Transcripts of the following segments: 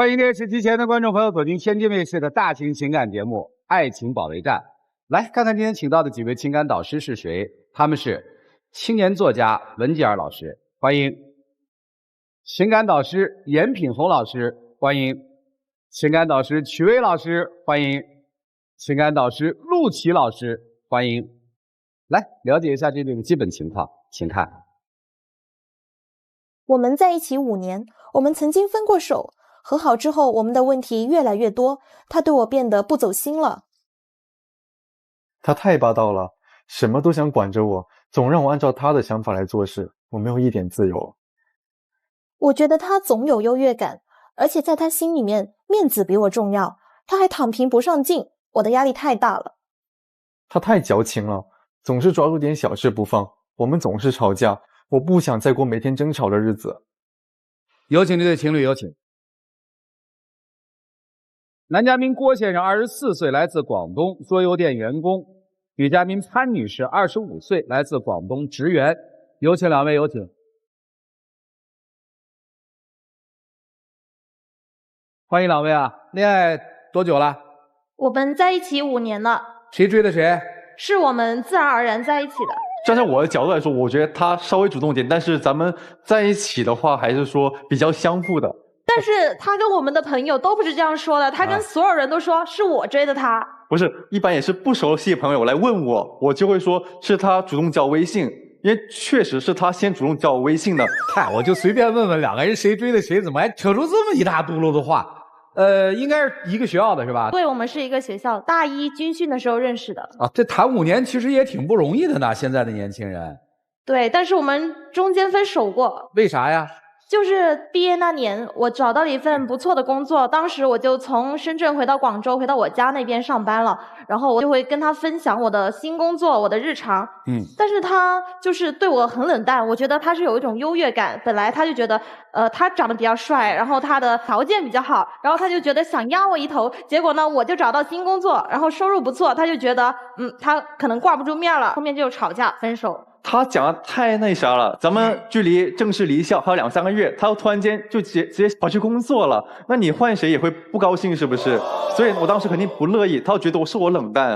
欢迎电视机前的观众朋友走进天津卫视的大型情感节目《爱情保卫战》。来看看今天请到的几位情感导师是谁？他们是青年作家文吉尔老师，欢迎；情感导师严品红老师，欢迎；情感导师曲薇老师，欢迎；情感导师陆琪老师，欢迎。来了解一下这对的基本情况，请看。我们在一起5年，我们曾经分过手，和好之后我们的问题越来越多，他对我变得不走心了。他太霸道了，什么都想管着我，总让我按照他的想法来做事，我没有一点自由。我觉得他总有优越感，而且在他心里面面子比我重要，他还躺平不上进，我的压力太大了。他太矫情了，总是抓住点小事不放，我们总是吵架，我不想再过每天争吵的日子。有请这对情侣，有请。男嘉宾郭先生24岁，来自广东，桌游店员工；女嘉宾潘女士25岁，来自广东，职员。有请两位，有请。欢迎两位啊！恋爱多久了？我们在一起5年了。谁追的谁？是我们自然而然在一起的。站在我的角度来说，我觉得他稍微主动点，但是咱们在一起的话，还是说比较相互的。但是他跟我们的朋友都不是这样说的，他跟所有人都说是我追的他。不是，一般也是不熟悉的朋友来问我，我就会说是他主动加微信，因为确实是他先主动加我微信的。嗨，我就随便问问两个人谁追的谁，怎么还扯出这么一大嘟噜的话？应该是一个学校的是吧？对，我们是一个学校，大一军训的时候认识的。啊，这谈5年其实也挺不容易的呢，现在的年轻人。对，但是我们中间分手过。为啥呀？就是毕业那年，我找到了一份不错的工作，当时我就从深圳回到广州，回到我家那边上班了。然后我就会跟他分享我的新工作，我的日常。但是他就是对我很冷淡，我觉得他是有一种优越感。本来他就觉得，他长得比较帅，然后他的条件比较好，然后他就觉得想压我一头。结果呢，我就找到新工作，然后收入不错，他就觉得，他可能挂不住面了，后面就吵架分手。他讲的太那啥了，咱们距离正式离校还有2-3个月，他突然间就直接跑去工作了，那你换谁也会不高兴是不是？所以我当时肯定不乐意，他觉得我冷淡，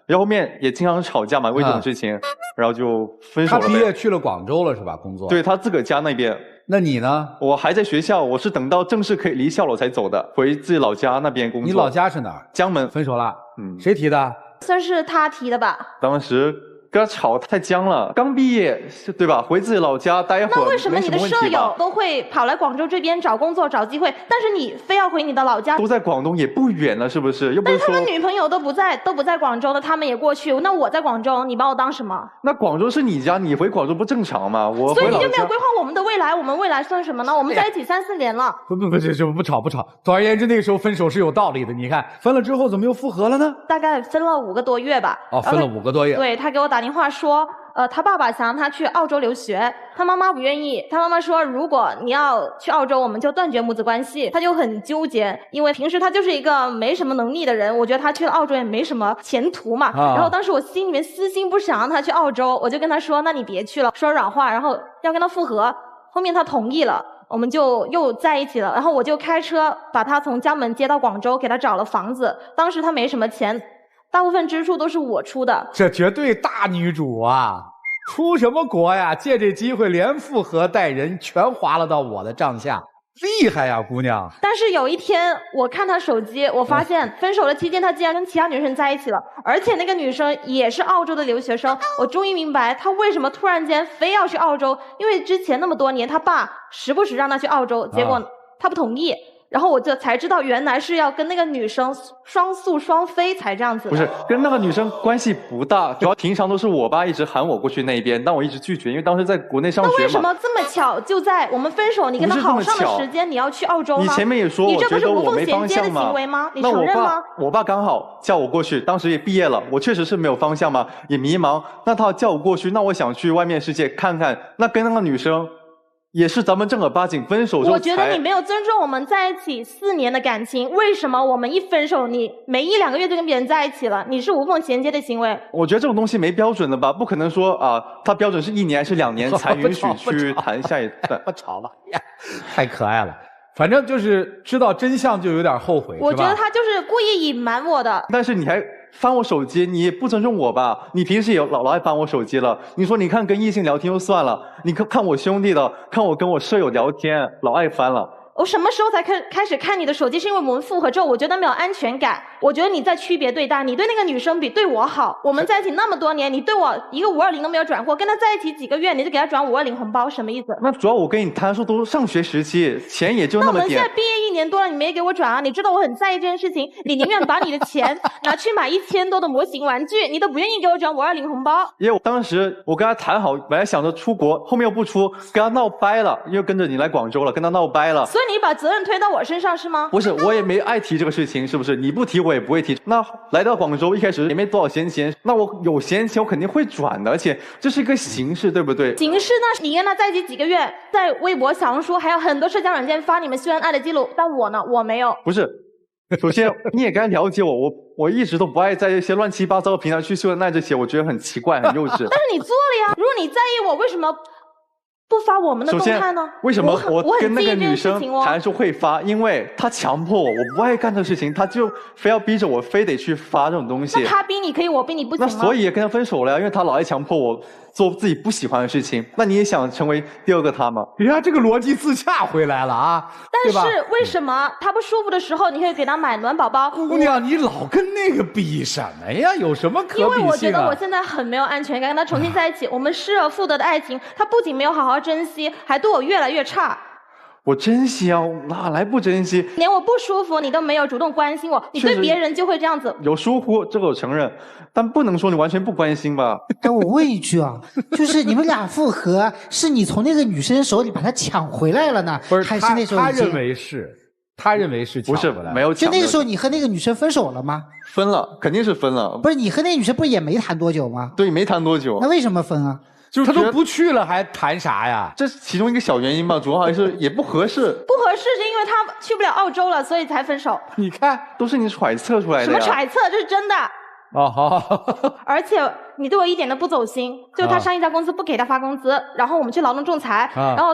然后后面也经常吵架嘛，为这种事情，然后就分手了呗。他毕业去了广州了是吧？工作？对，他自个家那边。那你呢？我还在学校，我是等到正式可以离校了我才走的，回自己老家那边工作。你老家是哪儿？江门。分手了？谁提的？算是他提的吧。当时跟他吵太僵了，刚毕业对吧？回自己老家待一会儿，那为什么你的舍友都会跑来广州这边找工作找机会，但是你非要回你的老家？都在广东也不远了，是不是？又不是说。但是他们女朋友都不在广州的，他们也过去。那我在广州，你把我当什么？那广州是你家，你回广州不正常吗？我所以你就没有规划我们的未来，我们未来算什么呢？我们在一起3-4年了。不吵。总而言之，那个时候分手是有道理的。你看，分了之后怎么又复合了呢？大概分了5个多月吧。哦，分了5个多月。对，他给我打电话说。他爸爸想让他去澳洲留学，他妈妈不愿意。他妈妈说，如果你要去澳洲，我们就断绝母子关系。他就很纠结，因为平时他就是一个没什么能力的人，我觉得他去了澳洲也没什么前途嘛。然后当时我心里面私心不想让他去澳洲，我就跟他说，那你别去了，说软话，然后要跟他复合。后面他同意了，我们就又在一起了。然后我就开车把他从江门接到广州，给他找了房子。当时他没什么钱。大部分支出都是我出的，这绝对大女主啊！出什么国呀？借这机会连复合带人全划了到我的账下，厉害呀，姑娘！但是有一天我看他手机，我发现分手的期间他竟然跟其他女生在一起了，而且那个女生也是澳洲的留学生。我终于明白他为什么突然间非要去澳洲，因为之前那么多年他爸时不时让他去澳洲，结果他不同意。然后我就才知道，原来是要跟那个女生双宿双飞才这样子的。不是，跟那个女生关系不大，主要平常都是我爸一直喊我过去那边，但我一直拒绝，因为当时在国内上学嘛。那为什么这么巧，就在我们分手，你跟他好上的时间，你要去澳洲吗？你前面也说，你这不是无缝我没衔接的方向行为吗？你承认吗？我爸刚好叫我过去，当时也毕业了，我确实是没有方向嘛，也迷茫。那他叫我过去，那我想去外面世界看看。那跟那个女生。也是咱们正儿八经分手之后。我觉得你没有尊重我们在一起4年的感情，为什么我们一分手你没1-2个月就跟别人在一起了？你是无缝衔接的行为。我觉得这种东西没标准的吧，不可能说他标准是1年还是2年才允许去谈下一段。不吵了，太可爱了。反正就是知道真相就有点后悔，我是吧觉得他就是故意隐瞒我的。但是你还翻我手机，你也不尊重我吧？你平时也老爱翻我手机了。你说你看跟异性聊天就算了，你看我兄弟的，看我跟我舍友聊天，老爱翻了。我什么时候才开始看你的手机？是因为我们复合之后，我觉得没有安全感。我觉得你在区别对待，你对那个女生比对我好。我们在一起那么多年，你对我一个520都没有转过，跟他在一起几个月你就给他转520红包，什么意思？那主要我跟你谈的时候都是上学时期，钱也就那么点。那我们现在毕业1年多了，你没给我转啊？你知道我很在意这件事情，你宁愿把你的钱拿去买1000多的模型玩具，你都不愿意给我转520红包。因为当时我跟他谈好，本来想着出国，后面又不出，跟他闹掰了，又跟着你来广州了，跟他闹掰了。所以你把责任推到我身上是吗？不是，我也没爱提这个事情，是不是？你不提我也不会提。那来到广州一开始也没多少闲钱，那我有闲钱我肯定会转的，而且这是一个形式，对不对？形式呢？你跟他在一起几个月，在微博、小红书还有很多社交软件发你们秀恩爱的记录，但我呢，我没有。不是，首先你也该了解我一直都不爱在一些乱七八糟的平台去秀恩爱这些，我觉得很奇怪，很幼稚。但是你做了呀，如果你在意我，为什么不发我们的动态呢？为什么我跟那个女生哦谈说会发？因为她强迫我，我不爱干这个事情，她就非要逼着我，非得去发这种东西。那他逼你可以，我逼你不行吗？那所以也跟他分手了呀，因为他老爱强迫我做自己不喜欢的事情。那你也想成为第二个他吗？你看这个逻辑自洽回来了啊！但是为什么他不舒服的时候，你可以给他买暖宝宝？姑娘，你老跟那个比什么呀？有什么可比性啊？因为我觉得我现在很没有安全感，跟他重新在一起，我们失而复得的爱情，他不仅没有好好珍惜，还对我越来越差。我珍惜啊，哪来不珍惜？连我不舒服你都没有主动关心我，你对别人就会这样子。有疏忽，这个我承认，但不能说你完全不关心吧？哎，我问一句啊，就是你们俩复合，是你从那个女生手里把她抢回来了呢，不是还是那时候他认为是，他认为是抢不是回来没有抢？就那个时候你和那个女生分手了吗？分了，肯定是分了。不是，你和那个女生不是也没谈多久吗？对，没谈多久。那为什么分啊？就是他都不去了，还谈啥呀？这是其中一个小原因吧，主要还是也不合适。不合适是因为他去不了澳洲了，所以才分手。你看，都是你揣测出来的呀。什么揣测？这是真的。哦，好。而且你对我一点都不走心，就是他上一家公司不给他发工资，然后我们去劳动仲裁，然后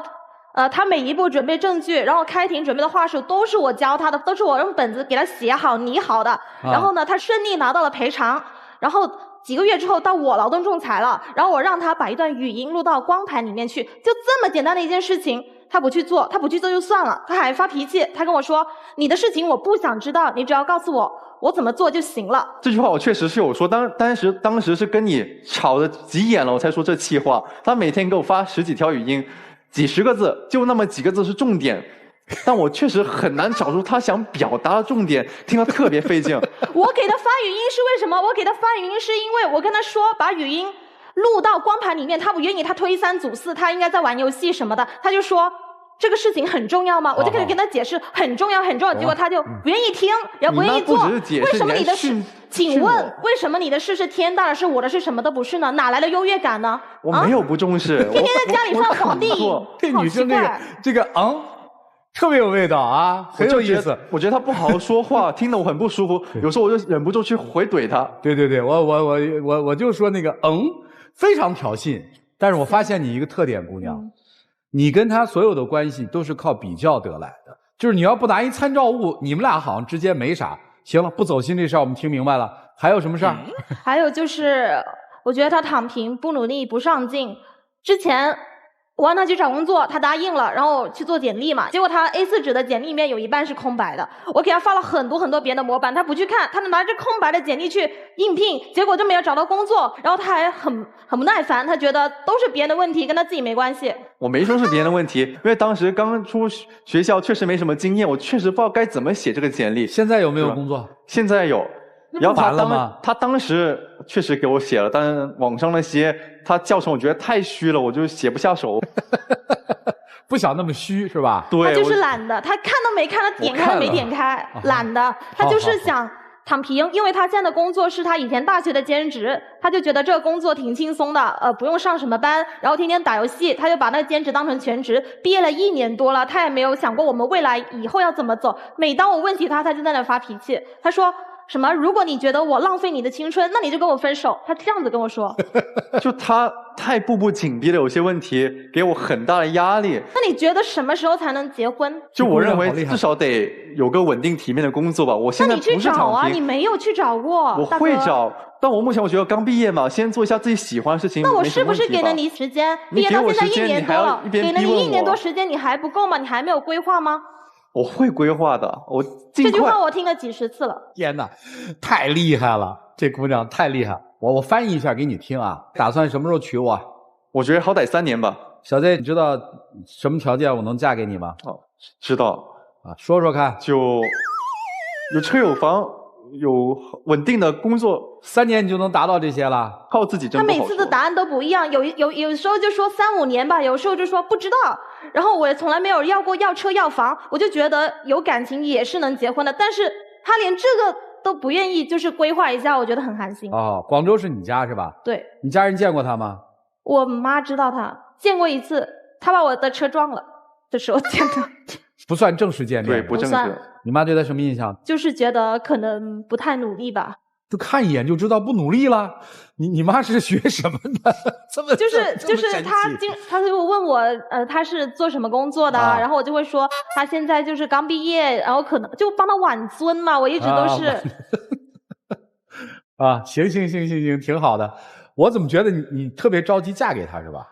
他每一步准备证据，然后开庭准备的话术都是我教他的，都是我用本子给他写好拟好的。然后呢，他顺利拿到了赔偿，然后几个月之后到我劳动仲裁了，然后我让他把一段语音录到光盘里面去，就这么简单的一件事情，他不去做就算了，他还发脾气，他跟我说你的事情我不想知道，你只要告诉我怎么做就行了。这句话我确实是有说，当时是跟你吵得急眼了，我才说这气话。他每天给我发10几条语音，几十个字，就那么几个字是重点。但我确实很难找出他想表达的重点，听得特别费劲。我给他发语音是为什么？我给他发语音是因为我跟他说把语音录到光盘里面，他不愿意，他推3阻4，他应该在玩游戏什么的，他就说这个事情很重要吗？我就开始跟他解释很重要很重要，结果他就不愿意听，然后不愿意做。为什么你的事？请问为什么你的事是天大的事，我的事什么都不是呢？哪来的优越感呢？我没有不重视，天天在家里放皇帝，这女生这个特别有味道啊，很有意思。我觉得她不好好说话，听得我很不舒服。有时候我就忍不住去回怼她。对，我就说那个非常挑衅。但是我发现你一个特点，姑娘，你跟他所有的关系都是靠比较得来的。就是你要不拿一参照物，你们俩好像之间没啥。行了，不走心这事儿我们听明白了。还有什么事儿？还有就是，我觉得他躺平、不努力、不上进。之前我让他去找工作，他答应了，然后去做简历嘛。结果他 A4 纸的简历里面有一半是空白的，我给他发了很多别的模板，他不去看，他拿着空白的简历去应聘，结果就没有找到工作。然后他还很不耐烦，他觉得都是别人的问题，跟他自己没关系。我没说是别人的问题，因为当时刚出学校，确实没什么经验，我确实不知道该怎么写这个简历。现在有没有工作？现在有。然后他当时确实给我写了，但是网上那些他教程我觉得太虚了，我就写不下手。不想那么虚是吧？对，他就是懒的，他看都没看，他点开都没点开，懒的，他就是想躺平，因为他现在的工作是他以前大学的兼职，他就觉得这个工作挺轻松的，不用上什么班，然后天天打游戏，他就把那个兼职当成全职。毕业了1年多了，他也没有想过我们未来以后要怎么走。每当我问起他就在那发脾气，他说什么如果你觉得我浪费你的青春，那你就跟我分手。他这样子跟我说。就他太步步紧逼了，有些问题给我很大的压力。那你觉得什么时候才能结婚？就我认为至少得有个稳定体面的工作吧。我现在不是躺平。那你去找啊，你没有去找过。我会找，但我目前我觉得刚毕业嘛，先做一下自己喜欢的事情。那我是不是给了你时间？毕业到现在1年多了，给了你1年多时间，你还不够吗？你还没有规划吗？我会规划的，我尽快。这句话我听了几十次了。天哪，太厉害了，这姑娘太厉害。我翻译一下给你听啊。打算什么时候娶我？我觉得好歹3年吧。小 Z， 你知道什么条件我能嫁给你吗？哦，知道啊，说说看。就有车有房，有稳定的工作，3年你就能达到这些了？靠自己真不好说。他每次的答案都不一样，有时候就说3、5年吧，有时候就说不知道。然后我也从来没有要过要车要房，我就觉得有感情也是能结婚的，但是他连这个都不愿意，就是规划一下，我觉得很寒心。哦，广州是你家是吧？对。你家人见过他吗？我妈知道他，见过一次，他把我的车撞了的时候见的。不算正式见面。对，不正式。你妈对他什么印象？就是觉得可能不太努力吧。就看一眼就知道不努力了。你妈是学什么的？就是他就问我他是做什么工作的，然后我就会说他现在就是刚毕业，然后可能就帮他挽尊嘛，我一直都是。行，挺好的。我怎么觉得你特别着急嫁给他是吧？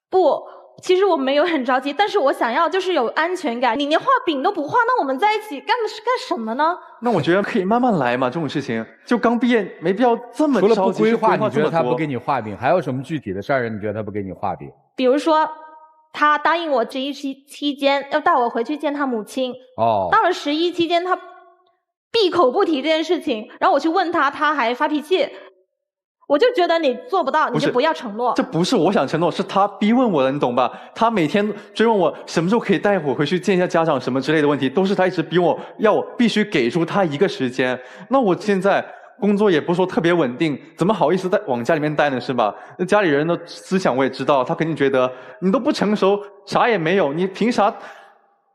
不。其实我没有很着急，但是我想要就是有安全感。你连画饼都不画，那我们在一起干什么呢？那我觉得可以慢慢来嘛，这种事情就刚毕业没必要这么着急。除了不规划，你觉得他不给你画饼，还有什么具体的事儿？你觉得他不给你画饼？比如说，他答应我11期间要带我回去见他母亲。哦。到了11期间，他闭口不提这件事情，然后我去问他，他还发脾气。我就觉得你做不到，你就不要承诺。这不是我想承诺，是他逼问我的，你懂吧？他每天追问我什么时候可以带我回去见一下家长什么之类的问题，都是他一直逼我，要我必须给出他一个时间。那我现在工作也不是说特别稳定，怎么好意思往家里面待呢，是吧？那家里人的思想我也知道，他肯定觉得你都不成熟，啥也没有，你凭啥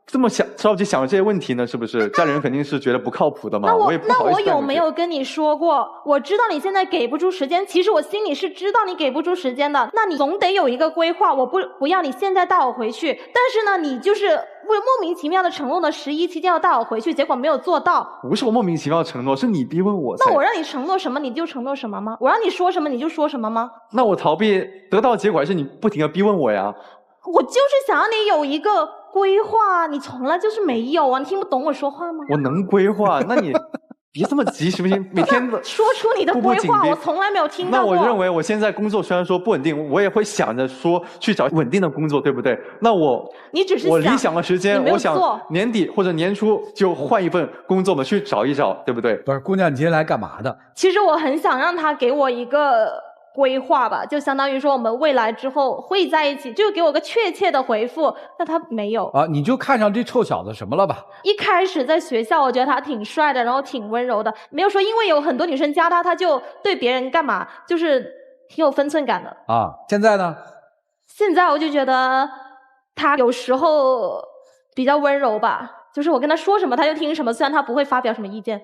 这么着急想这些问题呢？是不是？家里人肯定是觉得不靠谱的嘛。我也不好意思。那我有没有跟你说过？我知道你现在给不出时间，其实我心里是知道你给不出时间的。那你总得有一个规划。我不要你现在带我回去，但是呢，你就是莫名其妙的承诺了11期间要带我回去，结果没有做到。不是我莫名其妙的承诺，是你逼问我。那我让你承诺什么你就承诺什么吗？我让你说什么你就说什么吗？那我逃避得到的结果还是你不停的逼问我呀。我就是想让你有一个规划，你从来就是没有啊！你听不懂我说话吗？我能规划，那你别这么急行不行？每天说出你的规划，我从来没有听到过。那我认为我现在工作虽然说不稳定，我也会想着说去找稳定的工作，对不对？那你只是我理想的时间，我想年底或者年初就换一份工作嘛，去找一找，对不对？不是，姑娘，你今天来干嘛的？其实我很想让他给我一个规划吧，就相当于说我们未来之后会在一起，就给我个确切的回复。但他没有啊，你就看上这臭小子什么了吧？一开始在学校，我觉得他挺帅的，然后挺温柔的，没有说因为有很多女生加他，他就对别人干嘛，就是挺有分寸感的啊。现在呢？现在我就觉得他有时候比较温柔吧，就是我跟他说什么他就听什么，虽然他不会发表什么意见。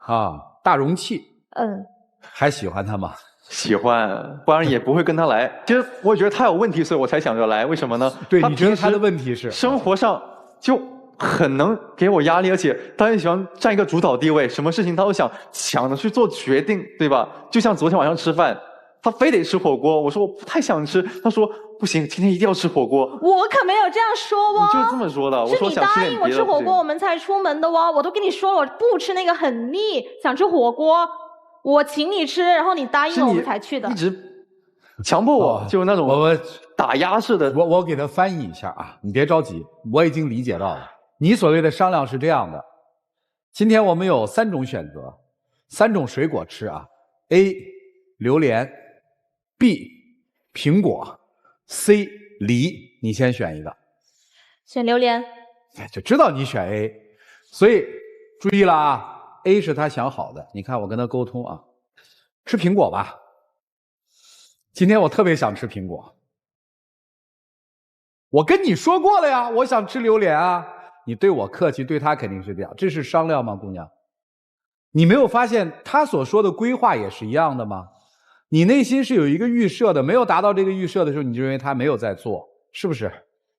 啊，大容器。嗯。还喜欢他吗？喜欢，不然也不会跟他来。其实我觉得他有问题，所以我才想着来。为什么呢？对，你觉得他的问题是生活上就很能给我压力，而且他很喜欢占一个主导地位，什么事情他都想抢着去做决定，对吧？就像昨天晚上吃饭，他非得吃火锅，我说我不太想吃，他说不行，今天一定要吃火锅。我可没有这样说哦，你就这么说的。我说想吃点别的。是你答应我吃火锅，我们才出门的哦。我都跟你说了，我不吃那个很腻，想吃火锅。我请你吃，然后你答应了我们才去的。一直强迫我，就是那种打压式的。我给他翻译一下啊，你别着急，我已经理解到了。你所谓的商量是这样的：今天我们有3种选择，3种水果吃啊 ：A. 榴莲 ，B. 苹果 ，C. 梨。你先选一个。选榴莲。就知道你选 A， 所以注意了啊。A 是他想好的，你看我跟他沟通啊，吃苹果吧。今天我特别想吃苹果，我跟你说过了呀，我想吃榴莲啊。你对我客气，对他肯定是这样，这是商量吗，姑娘？你没有发现他所说的规划也是一样的吗？你内心是有一个预设的，没有达到这个预设的时候，你就认为他没有在做，是不是？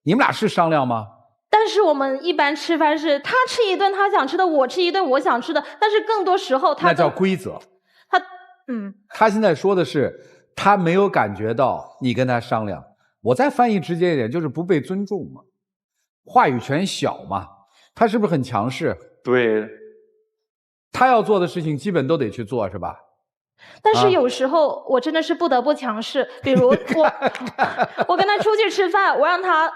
你们俩是商量吗？但是我们一般吃饭是他吃一顿他想吃的，我吃一顿我想吃的，但是更多时候那叫规则。他现在说的是他没有感觉到你跟他商量。我再翻译直接一点，就是不被尊重嘛，话语权小嘛。他是不是很强势？对，他要做的事情基本都得去做，是吧？但是有时候我真的是不得不强势，比如我跟他出去吃饭，我让他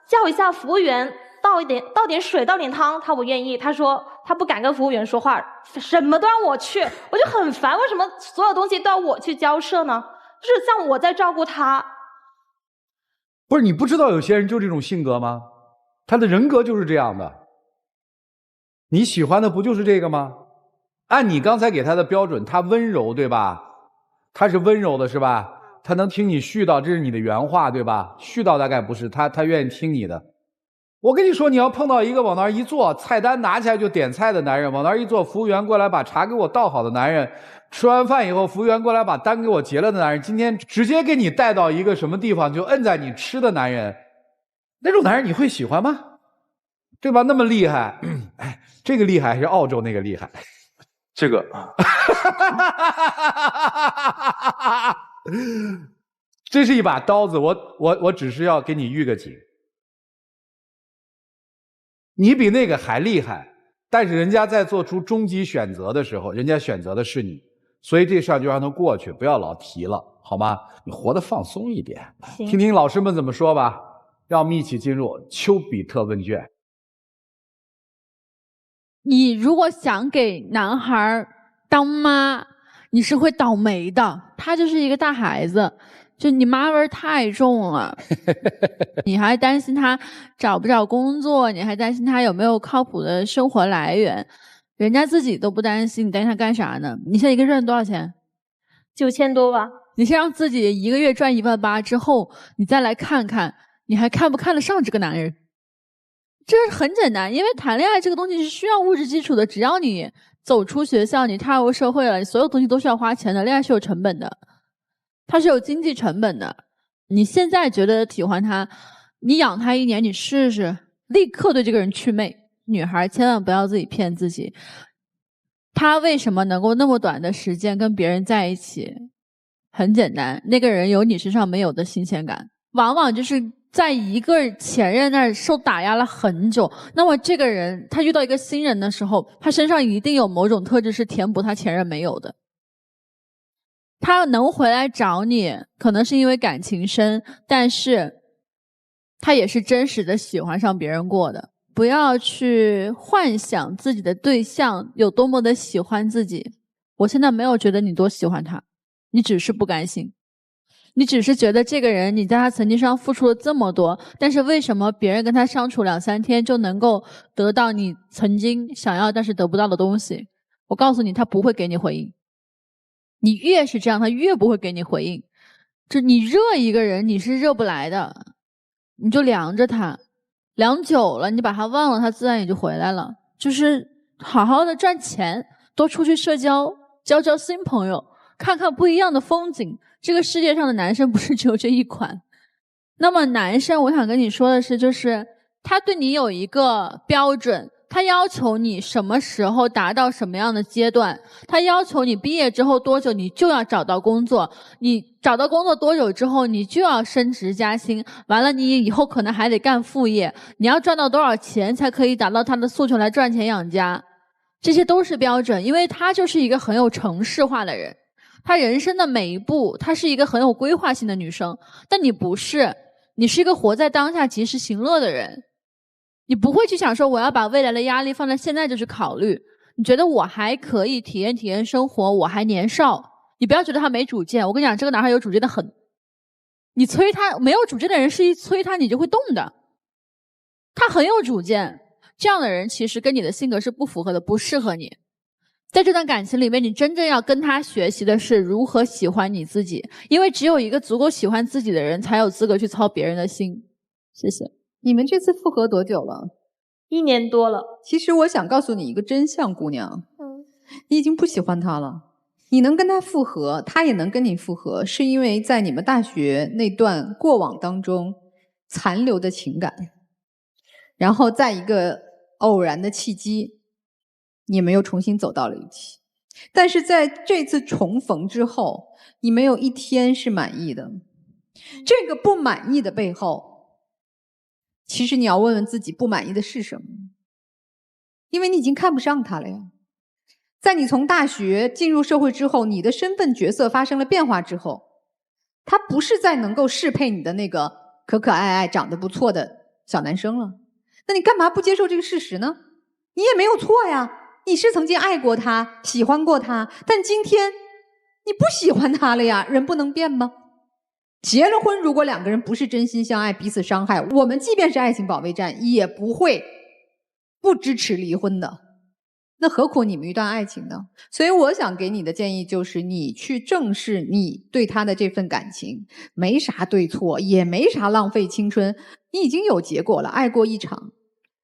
叫一下服务员倒点水倒点汤，他不愿意，他说他不敢跟服务员说话，什么都让我去，我就很烦，为什么所有东西都要我去交涉呢？就是像我在照顾他。不是，你不知道有些人就这种性格吗？他的人格就是这样的。你喜欢的不就是这个吗？按你刚才给他的标准，他温柔对吧？他是温柔的是吧？他能听你絮叨，这是你的原话对吧？絮叨大概不是，他愿意听你的。我跟你说，你要碰到一个往那儿一坐，菜单拿起来就点菜的男人，往那儿一坐，服务员过来把茶给我倒好的男人，吃完饭以后服务员过来把单给我结了的男人，今天直接给你带到一个什么地方就摁在你吃的男人，那种男人你会喜欢吗？对吧？那么厉害，哎，这个厉害还是澳洲那个厉害？这个这是一把刀子，我只是要给你预个警。你比那个还厉害，但是人家在做出终极选择的时候，人家选择的是你，所以这事儿就让它过去，不要老提了，好吗？你活得放松一点，听听老师们怎么说吧。让我们一起进入丘比特问卷。你如果想给男孩当妈，你是会倒霉的。他就是一个大孩子，就你妈味儿太重了。你还担心他找不找工作，你还担心他有没有靠谱的生活来源，人家自己都不担心，你担心他干啥呢？你现在一个月多少钱？9000多吧。你先让自己一个月赚18000之后，你再来看看，你还看不看得上这个男人？这很简单，因为谈恋爱这个东西是需要物质基础的，只要你走出学校，你踏入社会了，你所有东西都是要花钱的，恋爱是有成本的，它是有经济成本的。你现在觉得喜欢他，你养他1年，你试试，立刻对这个人祛魅。女孩千万不要自己骗自己，他为什么能够那么短的时间跟别人在一起？很简单，那个人有你身上没有的新鲜感，往往就是在一个前任那儿受打压了很久，那么这个人他遇到一个新人的时候，他身上一定有某种特质是填补他前任没有的。他能回来找你，可能是因为感情深，但是他也是真实的喜欢上别人过的。不要去幻想自己的对象有多么的喜欢自己。我现在没有觉得你多喜欢他，你只是不甘心。你只是觉得这个人你在他曾经上付出了这么多，但是为什么别人跟他相处2-3天就能够得到你曾经想要但是得不到的东西？我告诉你，他不会给你回应。你越是这样，他越不会给你回应。就你热一个人，你是热不来的，你就凉着他，凉久了，你把他忘了，他自然也就回来了。就是好好的赚钱，多出去社交，交交新朋友，看看不一样的风景。这个世界上的男生不是只有这一款。那么男生，我想跟你说的是，就是他对你有一个标准，他要求你什么时候达到什么样的阶段，他要求你毕业之后多久你就要找到工作，你找到工作多久之后你就要升职加薪，完了你以后可能还得干副业，你要赚到多少钱才可以达到他的诉求来赚钱养家，这些都是标准。因为他就是一个很有程式化的人，她人生的每一步，她是一个很有规划性的女生，但你不是，你是一个活在当下及时行乐的人。你不会去想说我要把未来的压力放在现在就去考虑，你觉得我还可以体验生活，我还年少，你不要觉得他没主见。我跟你讲，这个男孩有主见的很，你催他，没有主见的人是一催他你就会动的，他很有主见，这样的人其实跟你的性格是不符合的，不适合你。在这段感情里面，你真正要跟他学习的是如何喜欢你自己，因为只有一个足够喜欢自己的人才有资格去操别人的心。谢谢。你们这次复合多久了？1年多了。其实我想告诉你一个真相，姑娘，你已经不喜欢他了。你能跟他复合，他也能跟你复合，是因为在你们大学那段过往当中残留的情感，然后在一个偶然的契机，你们又重新走到了一起。但是在这次重逢之后，你没有一天是满意的。这个不满意的背后，其实你要问问自己，不满意的是什么？因为你已经看不上他了呀。在你从大学进入社会之后，你的身份角色发生了变化之后，他不是再能够适配你的那个可可爱爱、长得不错的小男生了。那你干嘛不接受这个事实呢？你也没有错呀，你是曾经爱过他，喜欢过他，但今天你不喜欢他了呀，人不能变吗？结了婚，如果两个人不是真心相爱，彼此伤害，我们即便是爱情保卫战，也不会不支持离婚的。那何苦你们一段爱情呢？所以我想给你的建议就是，你去正视你对他的这份感情，没啥对错，也没啥浪费青春，你已经有结果了，爱过一场，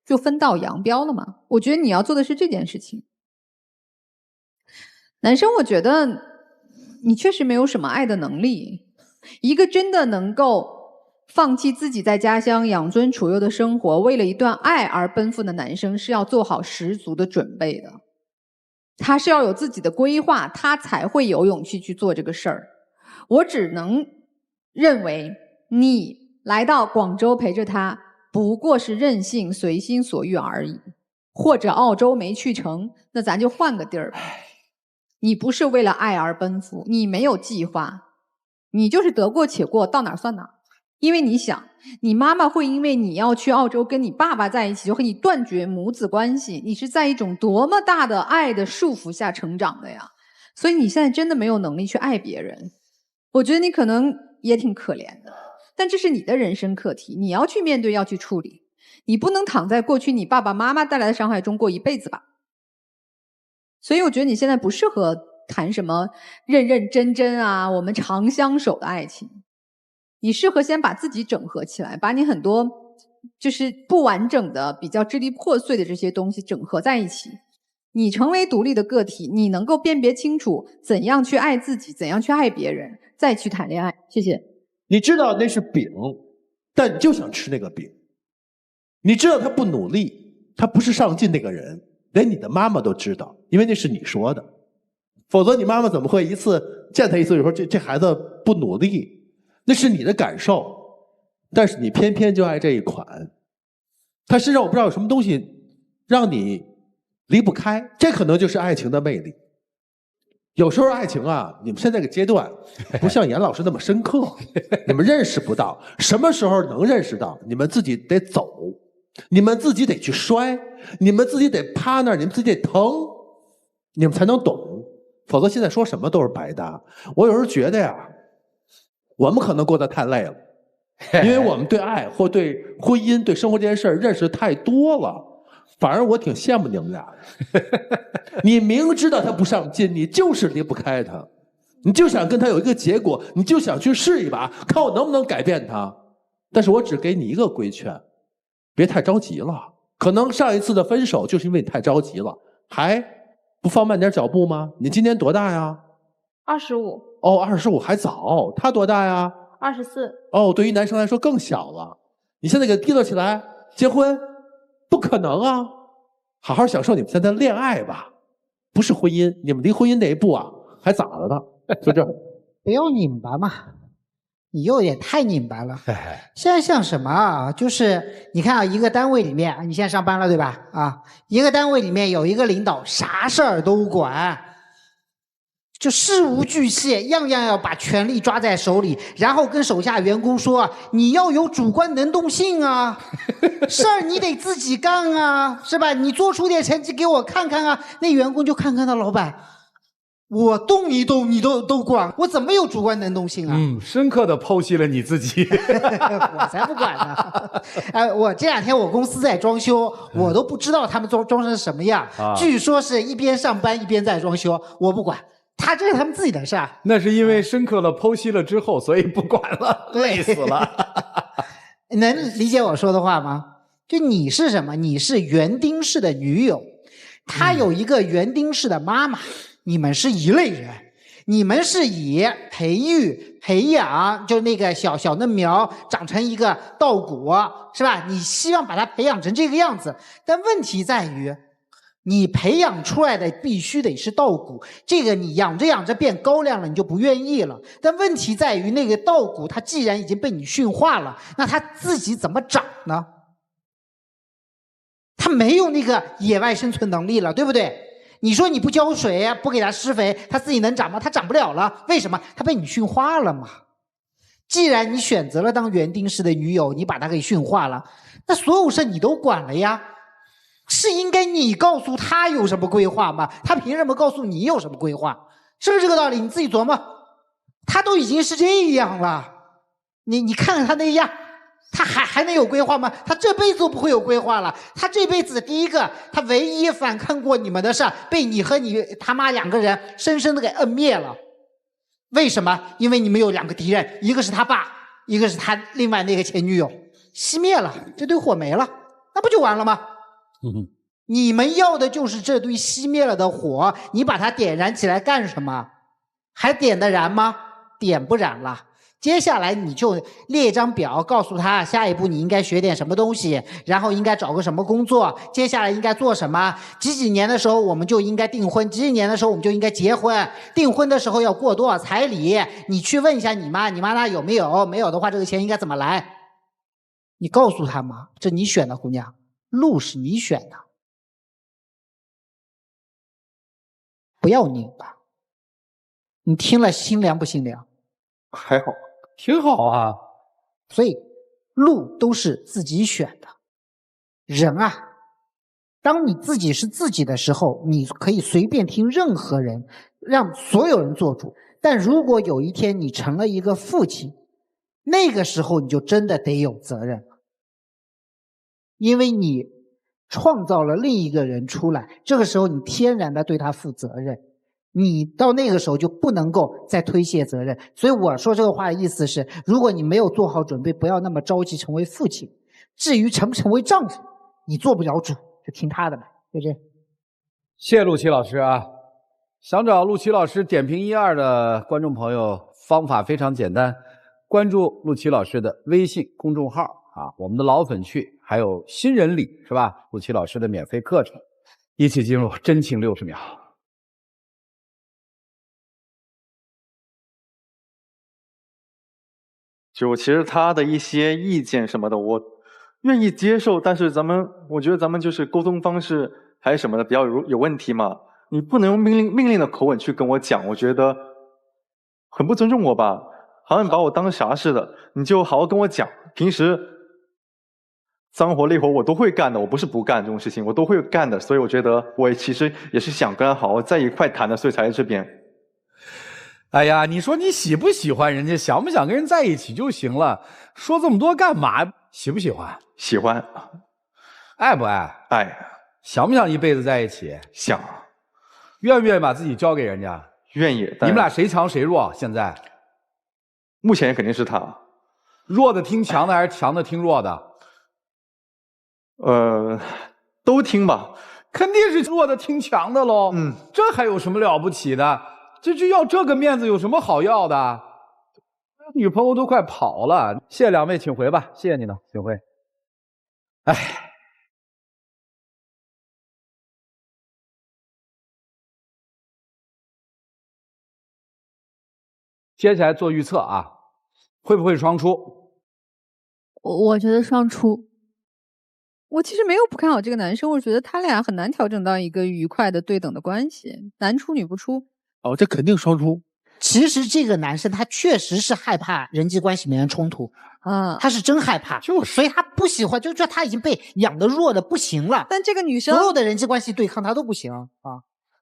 就分道扬镳了嘛。我觉得你要做的是这件事情。男生，我觉得你确实没有什么爱的能力。一个真的能够放弃自己在家乡养尊处优的生活，为了一段爱而奔赴的男生，是要做好十足的准备的。他是要有自己的规划，他才会有勇气去做这个事儿。我只能认为，你来到广州陪着他，不过是任性随心所欲而已。或者澳洲没去成，那咱就换个地儿吧。你不是为了爱而奔赴，你没有计划，你就是得过且过，到哪儿算哪儿。因为你想，你妈妈会因为你要去澳洲跟你爸爸在一起，就和你断绝母子关系，你是在一种多么大的爱的束缚下成长的呀。所以你现在真的没有能力去爱别人，我觉得你可能也挺可怜的，但这是你的人生课题，你要去面对，要去处理。你不能躺在过去你爸爸妈妈带来的伤害中过一辈子吧。所以我觉得你现在不适合谈什么认认真真啊，我们长相守的爱情。你适合先把自己整合起来，把你很多就是不完整的、比较支离破碎的这些东西整合在一起。你成为独立的个体，你能够辨别清楚怎样去爱自己，怎样去爱别人，再去谈恋爱。谢谢。你知道那是饼，但你就想吃那个饼。你知道他不努力，他不是上进那个人，连你的妈妈都知道，因为那是你说的。否则你妈妈怎么会一次见他一次就说这孩子不努力？那是你的感受，但是你偏偏就爱这一款。他身上我不知道有什么东西让你离不开，这可能就是爱情的魅力。有时候爱情啊，你们现在这个阶段不像严老师那么深刻，你们认识不到。什么时候能认识到？你们自己得走，你们自己得去摔，你们自己得趴那儿，你们自己得疼，你们才能懂。否则现在说什么都是白搭。我有时候觉得呀，我们可能过得太累了，因为我们对爱或对婚姻、对生活这件事认识太多了。反而我挺羡慕你们俩的。你明知道他不上进，你就是离不开他，你就想跟他有一个结果，你就想去试一把，看我能不能改变他。但是我只给你一个规劝，别太着急了。可能上一次的分手就是因为你太着急了，还不放慢点脚步吗？你今年多大呀？25。哦，25还早。他多大呀？24。哦，对于男生来说更小了。你现在给提溜起来，结婚不可能啊！好好享受你们现在的恋爱吧，不是婚姻。你们离婚姻那一步啊，还早着呢。就这，不要拧巴嘛，你又也太拧巴了。现在像什么啊？就是你看啊，一个单位里面，你现在上班了对吧？啊，一个单位里面有一个领导，啥事儿都管。就事无巨细，样样要把权力抓在手里，然后跟手下员工说，你要有主观能动性啊，事儿你得自己干啊，是吧？你做出点成绩给我看看啊。那员工就看看他老板，我动一动你都管，我怎么有主观能动性啊？深刻的剖析了你自己。我才不管呢。我这2天我公司在装修，我都不知道他们装成什么样。据说是一边上班一边在装修，我不管。这是他们自己的事儿。那是因为深刻了剖析了之后，所以不管了，累死了。能理解我说的话吗？就你是什么？你是园丁式的女友，他有一个园丁式的妈妈，你们是一类人。你们是以培育、培养，就那个小小的苗长成一个稻谷，是吧？你希望把它培养成这个样子，但问题在于，你培养出来的必须得是稻谷，这个你养着养着变高粱了，你就不愿意了。但问题在于，那个稻谷它既然已经被你驯化了，那它自己怎么长呢？它没有那个野外生存能力了，对不对？你说你不浇水，不给它施肥，它自己能长吗？它长不了了。为什么？它被你驯化了嘛。既然你选择了当园丁式的女友，你把它给驯化了，那所有事你都管了呀。是应该你告诉他有什么规划吗？他凭什么告诉你有什么规划？是不是这个道理？你自己琢磨。他都已经是这样了，你看看他那样，他还能有规划吗？他这辈子都不会有规划了。他这辈子第一个，他唯一反抗过你们的事儿，被你和你他妈两个人深深的给摁灭了。为什么？因为你们有两个敌人，一个是他爸，一个是他另外那个前女友，熄灭了，这堆火没了，那不就完了吗？你们要的就是这堆熄灭了的火，你把它点燃起来干什么？还点得燃吗？点不燃了。接下来你就列一张表，告诉他下一步你应该学点什么东西，然后应该找个什么工作，接下来应该做什么。几年的时候我们就应该订婚，几年的时候我们就应该结婚。订婚的时候要过多少彩礼？你去问一下你妈，你妈那有没有？没有的话，这个钱应该怎么来？你告诉他嘛，这你选的姑娘，路是你选的，不要拧巴。你听了心凉不心凉？还好，挺好啊。所以路都是自己选的。人啊，当你自己是自己的时候，你可以随便听任何人，让所有人做主。但如果有一天你成了一个父亲，那个时候你就真的得有责任了，因为你创造了另一个人出来，这个时候你天然的对他负责任。你到那个时候就不能够再推卸责任。所以我说这个话的意思是，如果你没有做好准备，不要那么着急成为父亲。至于成不成为丈夫，你做不了主，就听他的呗，就这样。谢谢陆琪老师啊！想找陆琪老师点评一二的观众朋友，方法非常简单，关注陆琪老师的微信公众号啊，我们的老粉区还有新人礼是吧？陆琪老师的免费课程，一起进入真情60秒。就其实他的一些意见什么的，我愿意接受，但是我觉得咱们就是沟通方式还是什么的比较有问题嘛。你不能用命令的口吻去跟我讲，我觉得很不尊重我吧，好像你把我当啥似的。你就好好跟我讲，平时脏活累活我都会干的，我不是不干这种事情，我都会干的。所以我觉得我其实也是想跟他好好在一块谈的，所以才在这边。哎呀，你说你喜不喜欢人家，想不想跟人在一起就行了，说这么多干嘛？喜不喜欢？喜欢。爱不爱？爱。想不想一辈子在一起？想。愿不愿意把自己交给人家？愿意。你们俩谁强谁弱？现在？目前肯定是他。弱的听强的还是强的听弱的？都听吧。肯定是弱的听强的喽。这还有什么了不起的？这就要这个面子有什么好要的？女朋友都快跑了，谢谢两位，请回吧，谢谢你呢，请回。哎，接下来做预测啊，会不会双出？我觉得双出。我其实没有不看好这个男生，我觉得他俩很难调整到一个愉快的对等的关系，男出女不出。哦，这肯定双出。其实这个男生他确实是害怕人际关系里面冲突啊，他是真害怕，所以他不喜欢，就他已经被养得弱的不行了。但这个女生所有的人际关系对抗他都不行啊。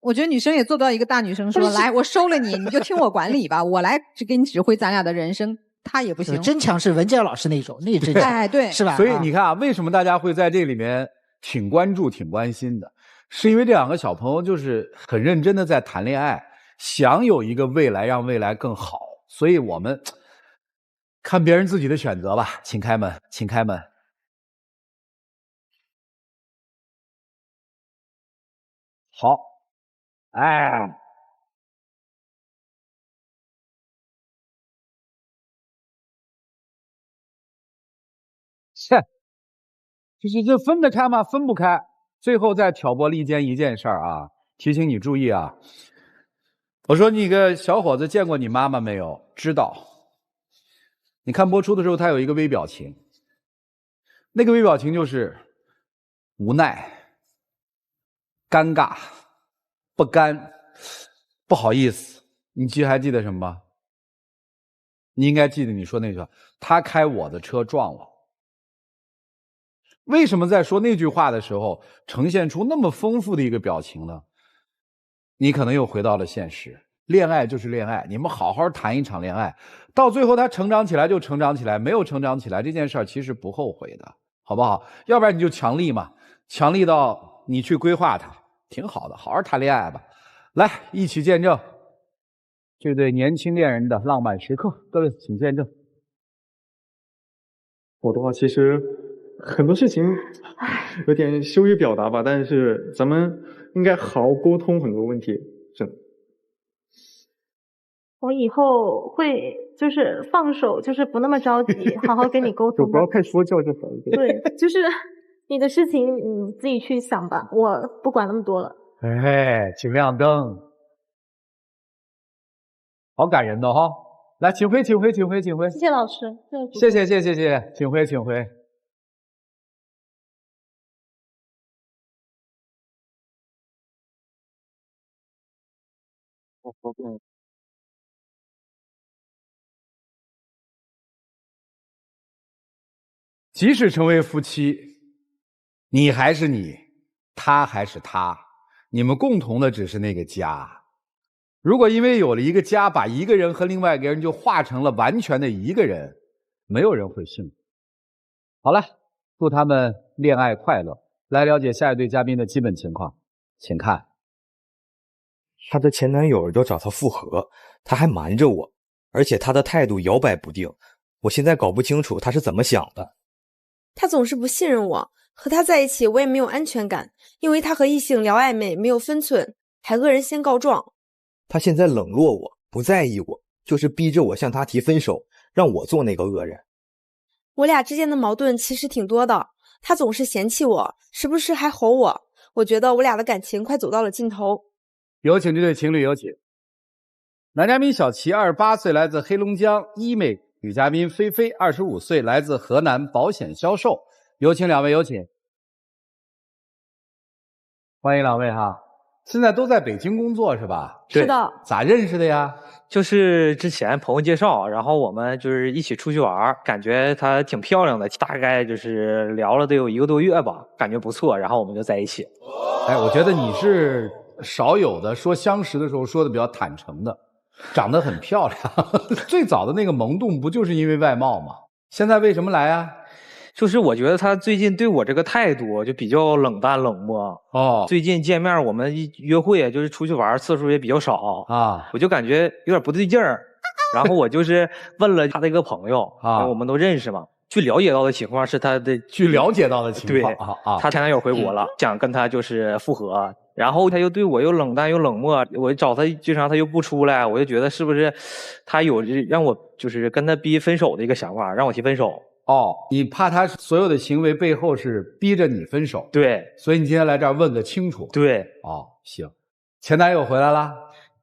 我觉得女生也做不到一个大女生说来，我收了你，你就听我管理吧，我来给你指挥咱俩的人生，他也不行。真强是文杰老师那种，那真强，哎，对，是吧？所以你看啊，为什么大家会在这里面挺关注、挺关心的，是因为这两个小朋友就是很认真的在谈恋爱。想有一个未来，让未来更好，所以我们看别人自己的选择吧。请开门，请开门。好，哎。就是这分得开吗？分不开。最后再挑拨离间一件事儿啊，提醒你注意啊。我说你个小伙子见过你妈妈没有？知道。你看播出的时候，他有一个微表情，那个微表情就是无奈、尴尬、不甘、不好意思。你还记得什么？你应该记得你说那句话，他开我的车撞了。为什么在说那句话的时候呈现出那么丰富的一个表情呢？你可能又回到了现实，恋爱就是恋爱，你们好好谈一场恋爱，到最后他成长起来就成长起来，没有成长起来这件事儿其实不后悔的，好不好？要不然你就强力嘛，强力到你去规划它，挺好的，好好谈恋爱吧。来，一起见证这对年轻恋人的浪漫时刻，各位请见证。我的话其实很多事情有点羞于表达吧，但是咱们应该好好沟通很多问题，真的。我以后会就是放手，就是不那么着急，好好跟你沟通。就不要太说教就好了。对，就是你的事情你自己去想吧，我不管那么多了。哎，请亮灯，好感人的哈！来，请回，请回，请回，请回。谢谢老师，谢谢，谢谢，谢谢，请回，请回。即使成为夫妻，你还是你，他还是他，你们共同的只是那个家。如果因为有了一个家，把一个人和另外一个人就化成了完全的一个人，没有人会幸福。好了，祝他们恋爱快乐。来了解下一对嘉宾的基本情况，请看。她的前男友要找她复合，她还瞒着我，而且她的态度摇摆不定，我现在搞不清楚她是怎么想的。他总是不信任我，和他在一起我也没有安全感，因为他和异性聊暧昧没有分寸，还恶人先告状。他现在冷落我，不在意我，就是逼着我向他提分手，让我做那个恶人。我俩之间的矛盾其实挺多的，他总是嫌弃我，时不时还吼我，我觉得我俩的感情快走到了尽头。有请这对情侣，有请。男嘉宾小齐28岁，来自黑龙江医美。女嘉宾菲菲25岁，来自河南，保险销售。有请两位，有请。欢迎两位哈。现在都在北京工作是吧？是的。咋认识的呀？就是之前朋友介绍，然后我们就是一起出去玩，感觉她挺漂亮的，大概就是聊了得有1个多月吧，感觉不错，然后我们就在一起。哎，我觉得你是少有的说相识的时候说的比较坦诚的。长得很漂亮，最早的那个萌动不就是因为外貌吗？现在为什么来啊？就是我觉得他最近对我这个态度就比较冷淡冷漠哦。最近见面我们约会就是出去玩次数也比较少啊，我就感觉有点不对劲儿。然后我就是问了他的一个朋友啊，我们都认识嘛，据了解到的情况是他的据了解到的情况啊，他前男友回国了，想跟他就是复合。然后他又对我又冷淡又冷漠，我找他经常他又不出来，我就觉得是不是他有让我就是跟他逼分手的一个想法，让我提分手。哦，你怕他所有的行为背后是逼着你分手？对，所以你今天来这儿问个清楚。对，哦，行，前男友回来了？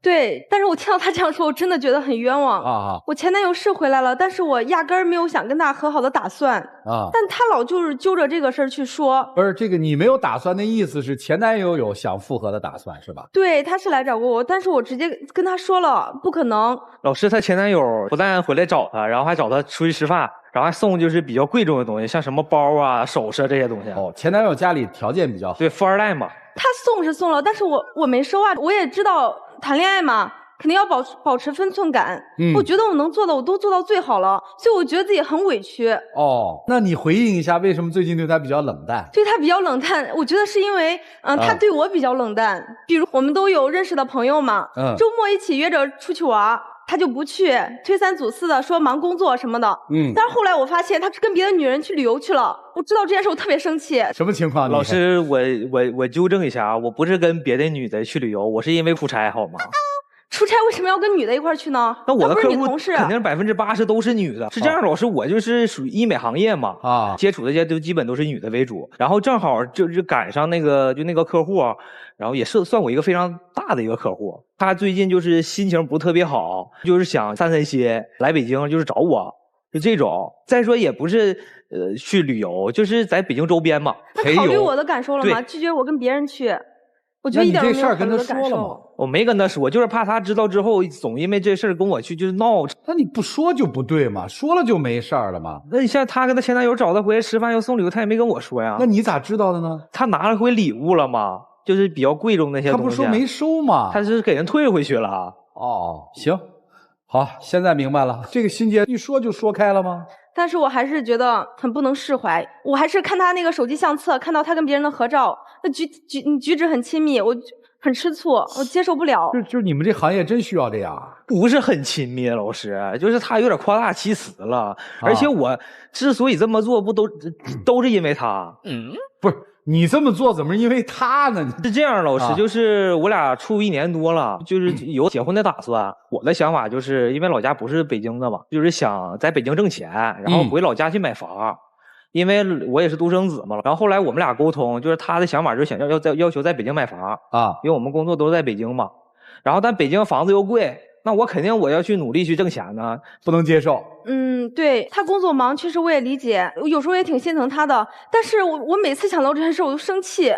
对，但是我听到他这样说，我真的觉得很冤枉啊！我前男友是回来了，但是我压根儿没有想跟他和好的打算啊！但他老就是揪着这个事儿去说。不是这个，你没有打算的意思是前男友有想复合的打算是吧？对，他是来找过我，但是我直接跟他说了，不可能。老师，他前男友不但回来找他，然后还找他出去吃饭，然后还送就是比较贵重的东西，像什么包啊、首饰这些东西。哦，前男友家里条件比较好，对，富二代嘛。他送是送了，但是我没收啊，我也知道谈恋爱嘛。肯定要保持分寸感，我觉得我能做的我都做到最好了，所以我觉得自己很委屈。哦，那你回应一下，为什么最近对他比较冷淡？对他比较冷淡，我觉得是因为，他对我比较冷淡。比如我们都有认识的朋友嘛，周末一起约着出去玩，他就不去，推三阻四的说忙工作什么的。但是后来我发现他跟别的女人去旅游去了，我知道这件事我特别生气。什么情况？老师，我纠正一下啊，我不是跟别的女的去旅游，我是因为出差好吗？出差为什么要跟女的一块儿去呢？那我的她不是客户你同事。肯定是80%都是女的。是这样，老师，我就是属于医美行业嘛，接触的这些都基本都是女的为主。然后正好就是赶上那个客户，然后也是算我一个非常大的一个客户。他最近就是心情不是特别好，就是想散心，来北京就是找我，就这种。再说也不是去旅游，就是在北京周边嘛。他考虑我的感受了吗？拒绝我跟别人去。我觉得一点都没有考虑我的感受。我没跟他说，就是怕他知道之后总因为这事儿跟我去就是闹。那你不说就不对嘛，说了就没事儿了嘛。那你像他跟他前男友找他回来吃饭要送礼物，他也没跟我说呀。那你咋知道的呢？他拿了回礼物了吗？就是比较贵重那些东西。他不是说没收吗？他是给人退回去了。哦，行，好，现在明白了。这个心结一说就说开了吗？但是我还是觉得很不能释怀。我还是看他那个手机相册，看到他跟别人的合照，那举止很亲密，我很吃醋，我接受不了。就你们这行业真需要这样？不是很亲密，老师，就是他有点夸大其词了。而且我之所以这么做，不都是因为他？不是。你这么做怎么是因为他呢？是这样，老师，就是我俩处1年多了，就是有结婚的打算。我的想法就是因为老家不是北京的嘛，就是想在北京挣钱，然后回老家去买房。因为我也是独生子嘛。然后后来我们俩沟通，就是他的想法就是想要求在北京买房啊，因为我们工作都是在北京嘛。然后但北京房子又贵，那我肯定我要去努力去挣钱呢，不能接受。对，他工作忙，确实我也理解，我有时候也挺心疼他的。但是我每次想到这件事我就生气，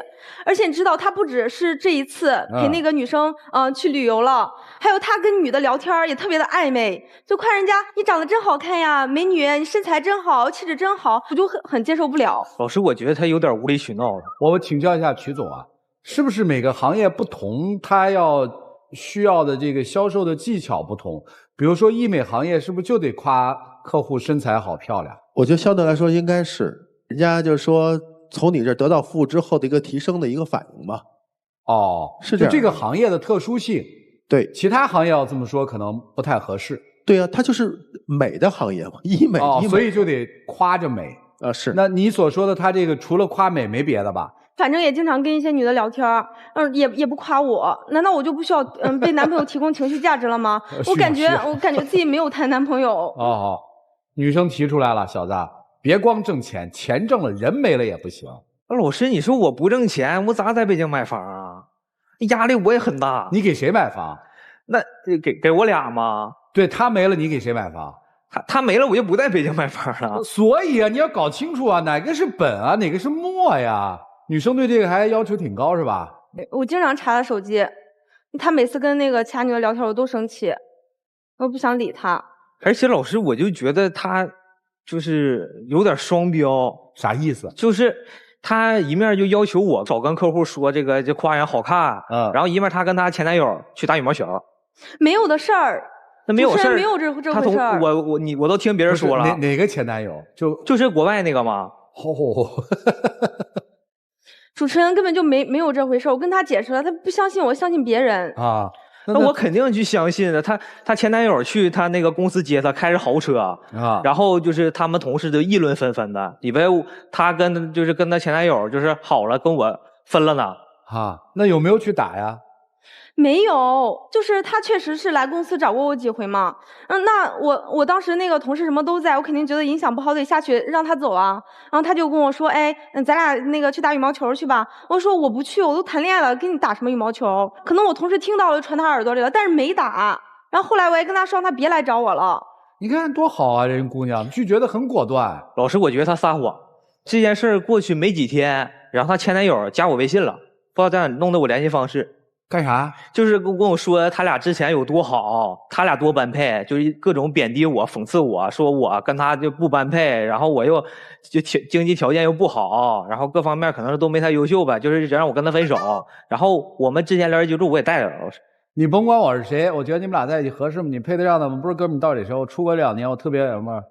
而且你知道他不只是这一次陪那个女生去旅游了，还有他跟女的聊天也特别的暧昧，就夸人家你长得真好看呀，美女，你身材真好，气质真好，我就很接受不了。老师，我觉得他有点无理取闹了。我请教一下曲总啊，是不是每个行业不同，他需要的这个销售的技巧不同？比如说医美行业是不是就得夸客户身材好漂亮？我觉得相对来说应该是，人家就是说从你这儿得到服务之后的一个提升的一个反应嘛。是这样，就这个行业的特殊性。对，其他行业要这么说可能不太合适。对啊，它就是美的行业嘛，医美。所以就得夸着美。是。那你所说的他这个除了夸美没别的吧？反正也经常跟一些女的聊天，也不夸我，难道我就不需要被男朋友提供情绪价值了吗？我感觉自己没有谈男朋友。女生提出来了，小子，别光挣钱，钱挣了人没了也不行。老师，你说我不挣钱，我咋在北京买房啊？压力我也很大。你给谁买房？那给我俩吗？对，他没了，你给谁买房？他没了，我就不在北京买房了。所以啊，你要搞清楚啊，哪个是本啊，哪个是末呀？女生对这个还要求挺高是吧？我经常查他手机，他每次跟那个其他女的聊天我都生气，我不想理他。而且老师，我就觉得他就是有点双标。啥意思？就是他一面就要求我少跟客户说这个就夸人好看，然后一面他跟他前男友去打羽毛球。没有的事儿。那没有事儿，没有这回事儿。我都听别人说了。哪个前男友？就是国外那个吗？主持人根本就没有这回事，我跟他解释了，他不相信我，相信别人啊。那我肯定去相信的。他前男友去他那个公司接他，开着豪车啊，然后就是他们同事就议论纷纷的，以为他跟他前男友就是好了，跟我分了呢。那有没有去打呀？没有，就是他确实是来公司找过我几回嘛。那我当时那个同事什么都在，我肯定觉得影响不好，得下去让他走啊。然后他就跟我说，咱俩那个去打羽毛球去吧。我说我不去，我都谈恋爱了，跟你打什么羽毛球？可能我同事听到了，传他耳朵里了，但是没打。然后后来我也跟他说，让他别来找我了。你看多好啊，人姑娘拒绝的很果断。老师，我觉得他撒谎。这件事过去没几天，然后他前男友加我微信了，不知道在哪弄的我联系方式。干啥？就是跟我说他俩之前有多好，他俩多般配，就是各种贬低我、讽刺我，说我跟他就不般配，然后我又就经济条件又不好，然后各方面可能都没他优秀吧，就是让我跟他分手。然后我们之前聊天记录我也带着了。你甭管我是谁，我觉得你们俩在一起合适吗？你配得上的吗？不是哥们，到这时候出国2年，我特别什么，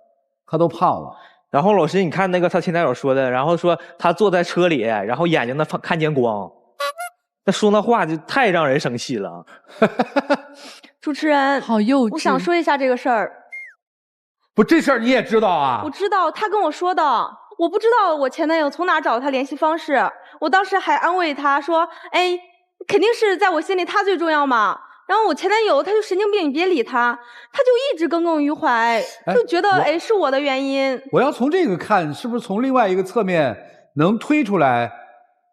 他都胖了。然后老师，你看那个他前男友说的，然后说他坐在车里，然后眼睛呢看见光。他说那话就太让人生气了。主持人，好幼稚。我想说一下这个事儿。不，这事儿你也知道啊？我知道，他跟我说的。我不知道我前男友从哪找他联系方式。我当时还安慰他说：“肯定是在我心里他最重要嘛。”然后我前男友他就神经病，你别理他，他就一直耿耿于怀，就觉得是我的原因。我要从这个看，是不是从另外一个侧面能推出来，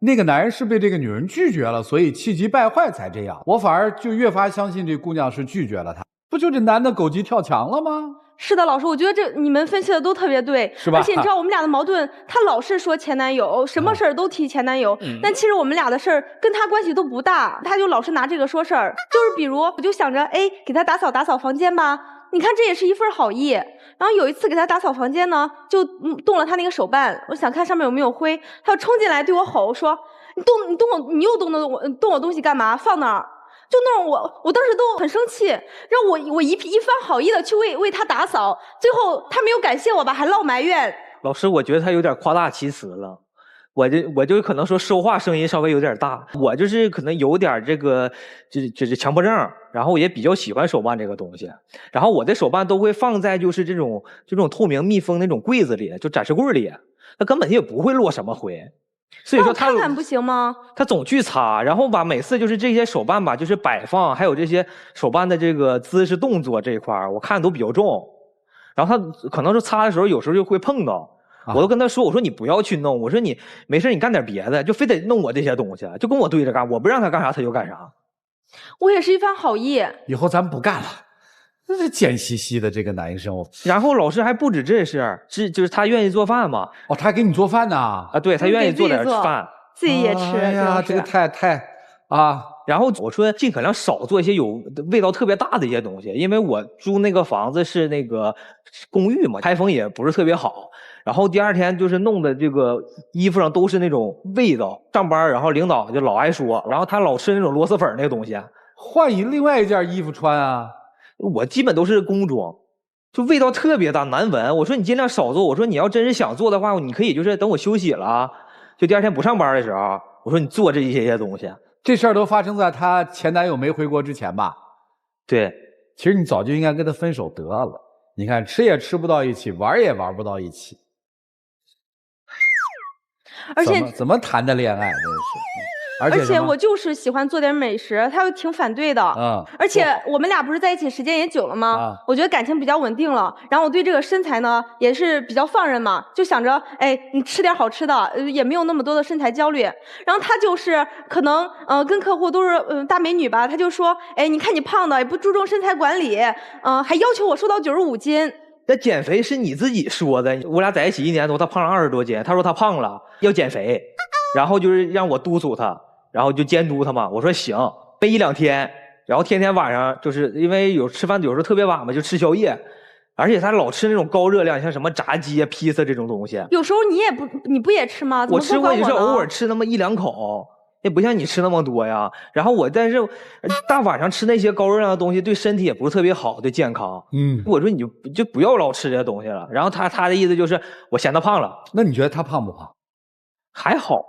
那个男人是被这个女人拒绝了，所以气急败坏才这样。我反而就越发相信这姑娘是拒绝了他，不就这男的狗急跳墙了吗？是的，老师，我觉得你们分析的都特别对，是吧？而且你知道我们俩的矛盾，他老是说前男友，什么事儿都提前男友，但其实我们俩的事儿跟他关系都不大，他就老是拿这个说事儿。就是比如，我就想着，给他打扫房间吧，你看这也是一份好意。然后有一次给他打扫房间呢，就动了他那个手办，我想看上面有没有灰，他就冲进来对我吼说：“你又动我东西干嘛？放那儿！”就那种我当时都很生气，让我一番好意的去为他打扫，最后他没有感谢我吧，还唠埋怨。老师，我觉得他有点夸大其词了。我就可能说说话声音稍微有点大，我就是可能有点这个就是强迫症，然后也比较喜欢手办这个东西，然后我的手办都会放在就是这种透明密封那种柜子里，就展示柜里，它根本也不会落什么灰。所以说他看看不行吗？他总去擦，然后吧，每次就是这些手办吧，就是摆放，还有这些手办的这个姿势动作这一块我看都比较重。然后他可能是擦的时候，有时候就会碰到，我都跟他说，我说你不要去弄，我说你没事你干点别的，就非得弄我这些东西，就跟我对着干，我不让他干啥他就干啥。我也是一番好意。以后咱们不干了。这是贱兮兮的这个男生，然后老师还不止这事，就是他愿意做饭嘛。哦，他给你做饭呢？啊，对，他愿意做点饭，自己也吃。哎呀，这个太啊！然后我说尽可能少做一些有味道特别大的一些东西，因为我租那个房子是那个公寓嘛，开封也不是特别好。然后第二天就是弄的这个衣服上都是那种味道，上班然后领导就老爱说，然后他老吃那种螺蛳粉那个东西，换另外一件衣服穿啊。我基本都是工装，就味道特别大，难闻。我说你尽量少做，我说你要真是想做的话，你可以就是等我休息了，就第二天不上班的时候，我说你做这些东西。这事儿都发生在她前男友没回国之前吧？对，其实你早就应该跟他分手得了。你看，吃也吃不到一起，玩也玩不到一起，而且怎么谈的恋爱，真是。而且我就是喜欢做点美食，他又挺反对的。而且我们俩不是在一起时间也久了吗？我觉得感情比较稳定了。然后我对这个身材呢也是比较放任嘛，就想着你吃点好吃的，也没有那么多的身材焦虑。然后他就是可能跟客户都是大美女吧，他就说你看你胖的也不注重身材管理，还要求我瘦到95斤。那减肥是你自己说的，我俩在一起1年多，他胖了20多斤，他说他胖了要减肥，然后就是让我督促他。然后就监督他嘛，我说行，背1-2天，然后天天晚上就是因为吃饭有时候特别晚嘛，就吃宵夜，而且他老吃那种高热量，像什么炸鸡啊、披萨这种东西。有时候你不也吃吗？我吃过，也是偶尔吃那么1-2口，也不像你吃那么多呀。然后但是大晚上吃那些高热量的东西，对身体也不是特别好，对健康。我说你就不要老吃这些东西了。然后他的意思就是我嫌他胖了。那你觉得他胖不胖？还好。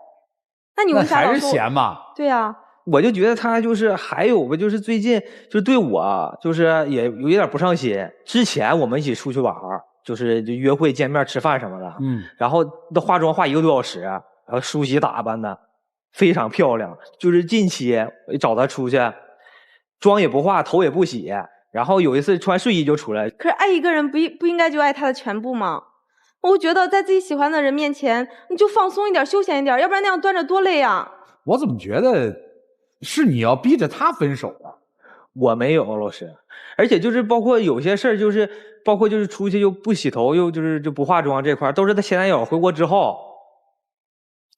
那你为啥还是嫌嘛？对呀，我就觉得他就是还有吧，就是最近就对我就是也有点不上心。之前我们一起出去玩，就约会、见面、吃饭什么的，然后那化妆化1个多小时，然后梳洗打扮的非常漂亮。就是近期找他出去，妆也不化，头也不洗，然后有一次穿睡衣就出来。可是爱一个人不应该就爱他的全部吗？我觉得在自己喜欢的人面前，你就放松一点，休闲一点，要不然那样端着多累啊！我怎么觉得是你要逼着他分手啊？我没有，老师，而且就是包括有些事儿，就是包括就是出去又不洗头，又就不化妆这块，都是他前男友回国之后。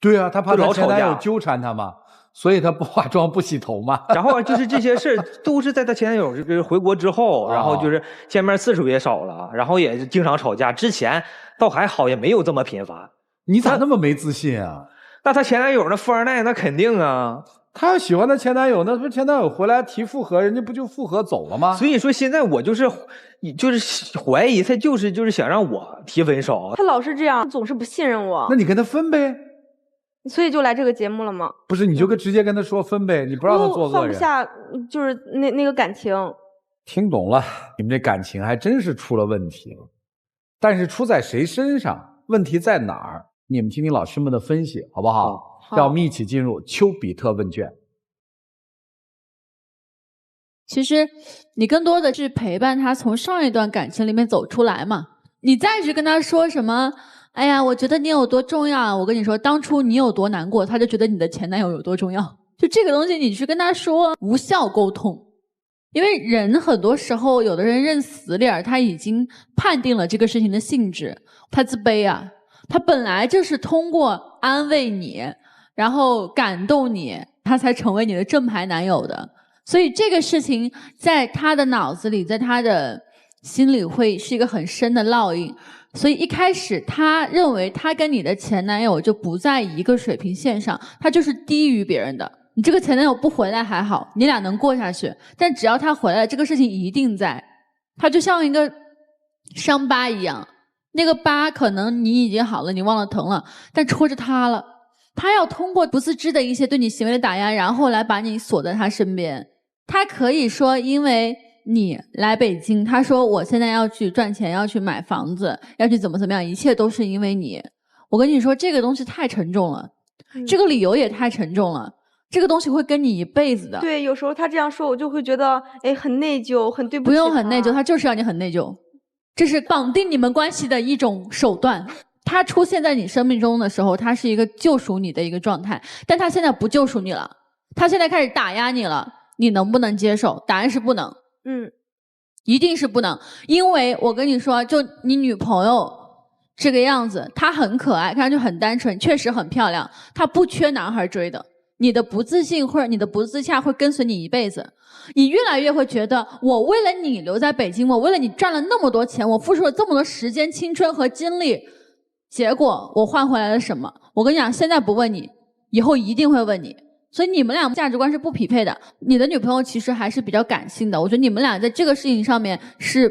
对啊，他怕他前男友纠缠他嘛，所以他不化妆不洗头嘛。然后就是这些事儿都是在他前男友就是回国之后，然后就是见面次数也少了，然后也经常吵架。之前倒还好，也没有这么频繁。你咋那么没自信啊？那他前男友那富二代那肯定啊。他要喜欢他前男友，那不前男友回来提复合，人家不就复合走了吗？所以说现在我就是怀疑他就是想让我提分手。他老是这样，总是不信任我。那你跟他分呗。所以就来这个节目了吗？不是，你就直接跟他说分呗，你不让他做恶人。放不下，就是那个感情。听懂了，你们这感情还真是出了问题了。但是出在谁身上？问题在哪儿？你们听听老师们的分析，好不好？让我们一起进入丘比特问卷。其实你更多的是陪伴他从上一段感情里面走出来嘛。你再去跟他说什么，哎呀，我觉得你有多重要啊，我跟你说，当初你有多难过，他就觉得你的前男友有多重要。就这个东西，你去跟他说，无效沟通。因为人很多时候，有的人认死理儿，他已经判定了这个事情的性质，他自卑啊，他本来就是通过安慰你，然后感动你，他才成为你的正牌男友的。所以这个事情在他的脑子里，在他的心里会是一个很深的烙印。所以一开始他认为他跟你的前男友就不在一个水平线上，他就是低于别人的。你这个前男友不回来还好，你俩能过下去，但只要他回来，这个事情一定在。他就像一个伤疤一样，那个疤可能你已经好了，你忘了疼了，但戳着他了。他要通过不自知的一些对你行为的打压，然后来把你锁在他身边。他可以说因为你来北京，他说我现在要去赚钱，要去买房子，要去怎么样，一切都是因为你。我跟你说，这个东西太沉重了，这个理由也太沉重了，这个东西会跟你一辈子的。对，有时候他这样说，我就会觉得，哎，很内疚，很对不起他。不用很内疚，他就是让你很内疚，这是绑定你们关系的一种手段。他出现在你生命中的时候，他是一个救赎你的一个状态，但他现在不救赎你了，他现在开始打压你了，你能不能接受？答案是不能。一定是不能。因为我跟你说，就你女朋友这个样子，她很可爱，看上去很单纯，确实很漂亮，她不缺男孩追的。你的不自信或者你的不自洽会跟随你一辈子，你越来越会觉得，我为了你留在北京，我为了你赚了那么多钱，我付出了这么多时间、青春和精力，结果我换回来了什么？我跟你讲，现在不问你，以后一定会问你。所以你们俩价值观是不匹配的。你的女朋友其实还是比较感性的，我觉得你们俩在这个事情上面是，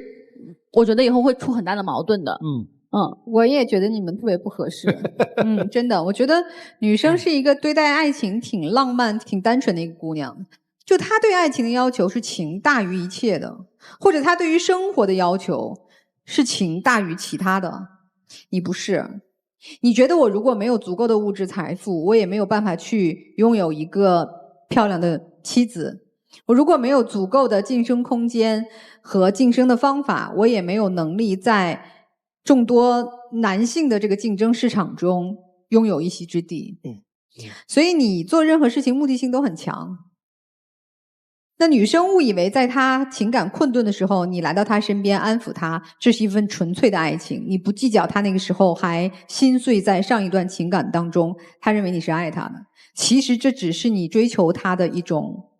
我觉得以后会出很大的矛盾的。我也觉得你们特别不合适。真的，我觉得女生是一个对待爱情挺浪漫、挺单纯的一个姑娘。就她对爱情的要求是情大于一切的，或者她对于生活的要求是情大于其他的。你不是。你觉得我如果没有足够的物质财富，我也没有办法去拥有一个漂亮的妻子。我如果没有足够的晋升空间和晋升的方法，我也没有能力在众多男性的这个竞争市场中拥有一席之地。所以你做任何事情目的性都很强。那女生误以为在她情感困顿的时候，你来到她身边安抚她，这是一份纯粹的爱情。你不计较她那个时候还心碎在上一段情感当中，她认为你是爱她的。其实这只是你追求她的一种，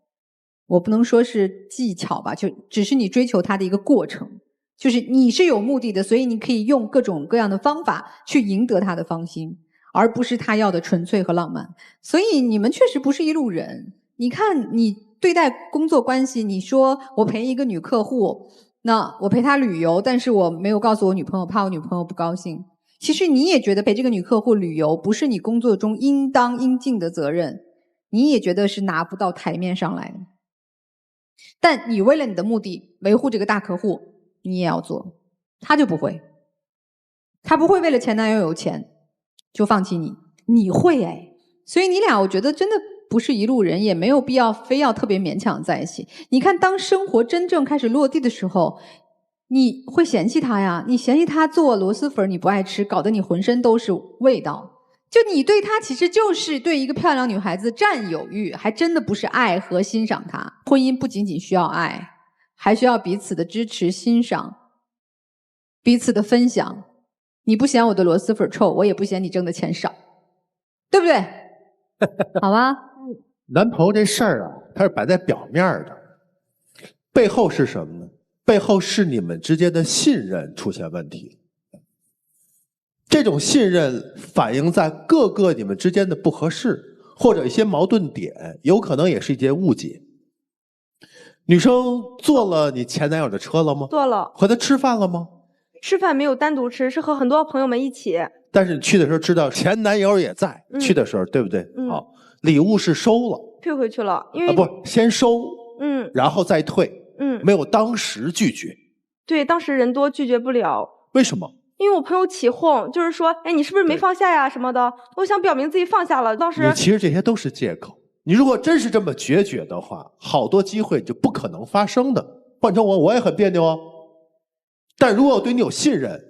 我不能说是技巧吧，就只是你追求她的一个过程。就是你是有目的的，所以你可以用各种各样的方法去赢得她的芳心，而不是她要的纯粹和浪漫。所以你们确实不是一路人。你看你对待工作关系，你说我陪一个女客户，那我陪她旅游，但是我没有告诉我女朋友，怕我女朋友不高兴。其实你也觉得陪这个女客户旅游不是你工作中应当应尽的责任，你也觉得是拿不到台面上来的。但你为了你的目的维护这个大客户，你也要做。他就不会，他不会为了前男友有钱就放弃你，你会哎。所以你俩我觉得真的不是一路人，也没有必要非要特别勉强在一起。你看当生活真正开始落地的时候，你会嫌弃他呀，你嫌弃他做螺蛳粉你不爱吃，搞得你浑身都是味道。就你对他其实就是对一个漂亮女孩子占有欲，还真的不是爱和欣赏她。婚姻不仅仅需要爱，还需要彼此的支持欣赏，彼此的分享。你不嫌我的螺蛳粉臭，我也不嫌你挣的钱少，对不对？好吧。男朋友这事儿啊，它是摆在表面的，背后是什么呢？背后是你们之间的信任出现问题。这种信任反映在各个你们之间的不合适，或者一些矛盾点，有可能也是一件误解。女生坐了你前男友的车了吗？坐了。和他吃饭了吗？吃饭没有单独吃，是和很多朋友们一起。但是你去的时候知道前男友也在，去的时候对不对？好，礼物是收了，退回去了，因为不先收，然后再退，没有当时拒绝。对，当时人多拒绝不了。为什么？因为我朋友起哄，就是说，哎，你是不是没放下呀什么的？我想表明自己放下了。当时你其实这些都是借口。你如果真是这么决绝的话，好多机会就不可能发生的。换成我也很别扭哦。但如果我对你有信任，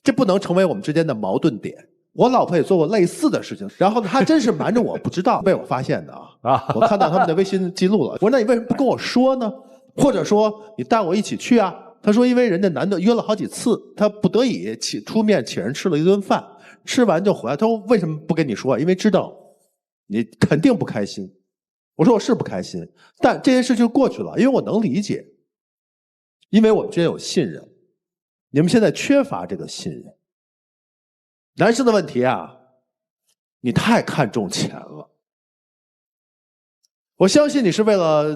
这不能成为我们之间的矛盾点。我老婆也做过类似的事情，然后呢，她真是瞒着我不知道，被我发现的啊！我看到他们的微信记录了。我说那你为什么不跟我说呢？或者说你带我一起去啊？他说因为人家男的约了好几次，他不得已出面请人吃了一顿饭，吃完就回来。他说为什么不跟你说？因为知道你肯定不开心。我说我是不开心，但这件事就过去了，因为我能理解，因为我们之间有信任。你们现在缺乏这个信任。男生的问题啊，你太看重钱了。我相信你是为了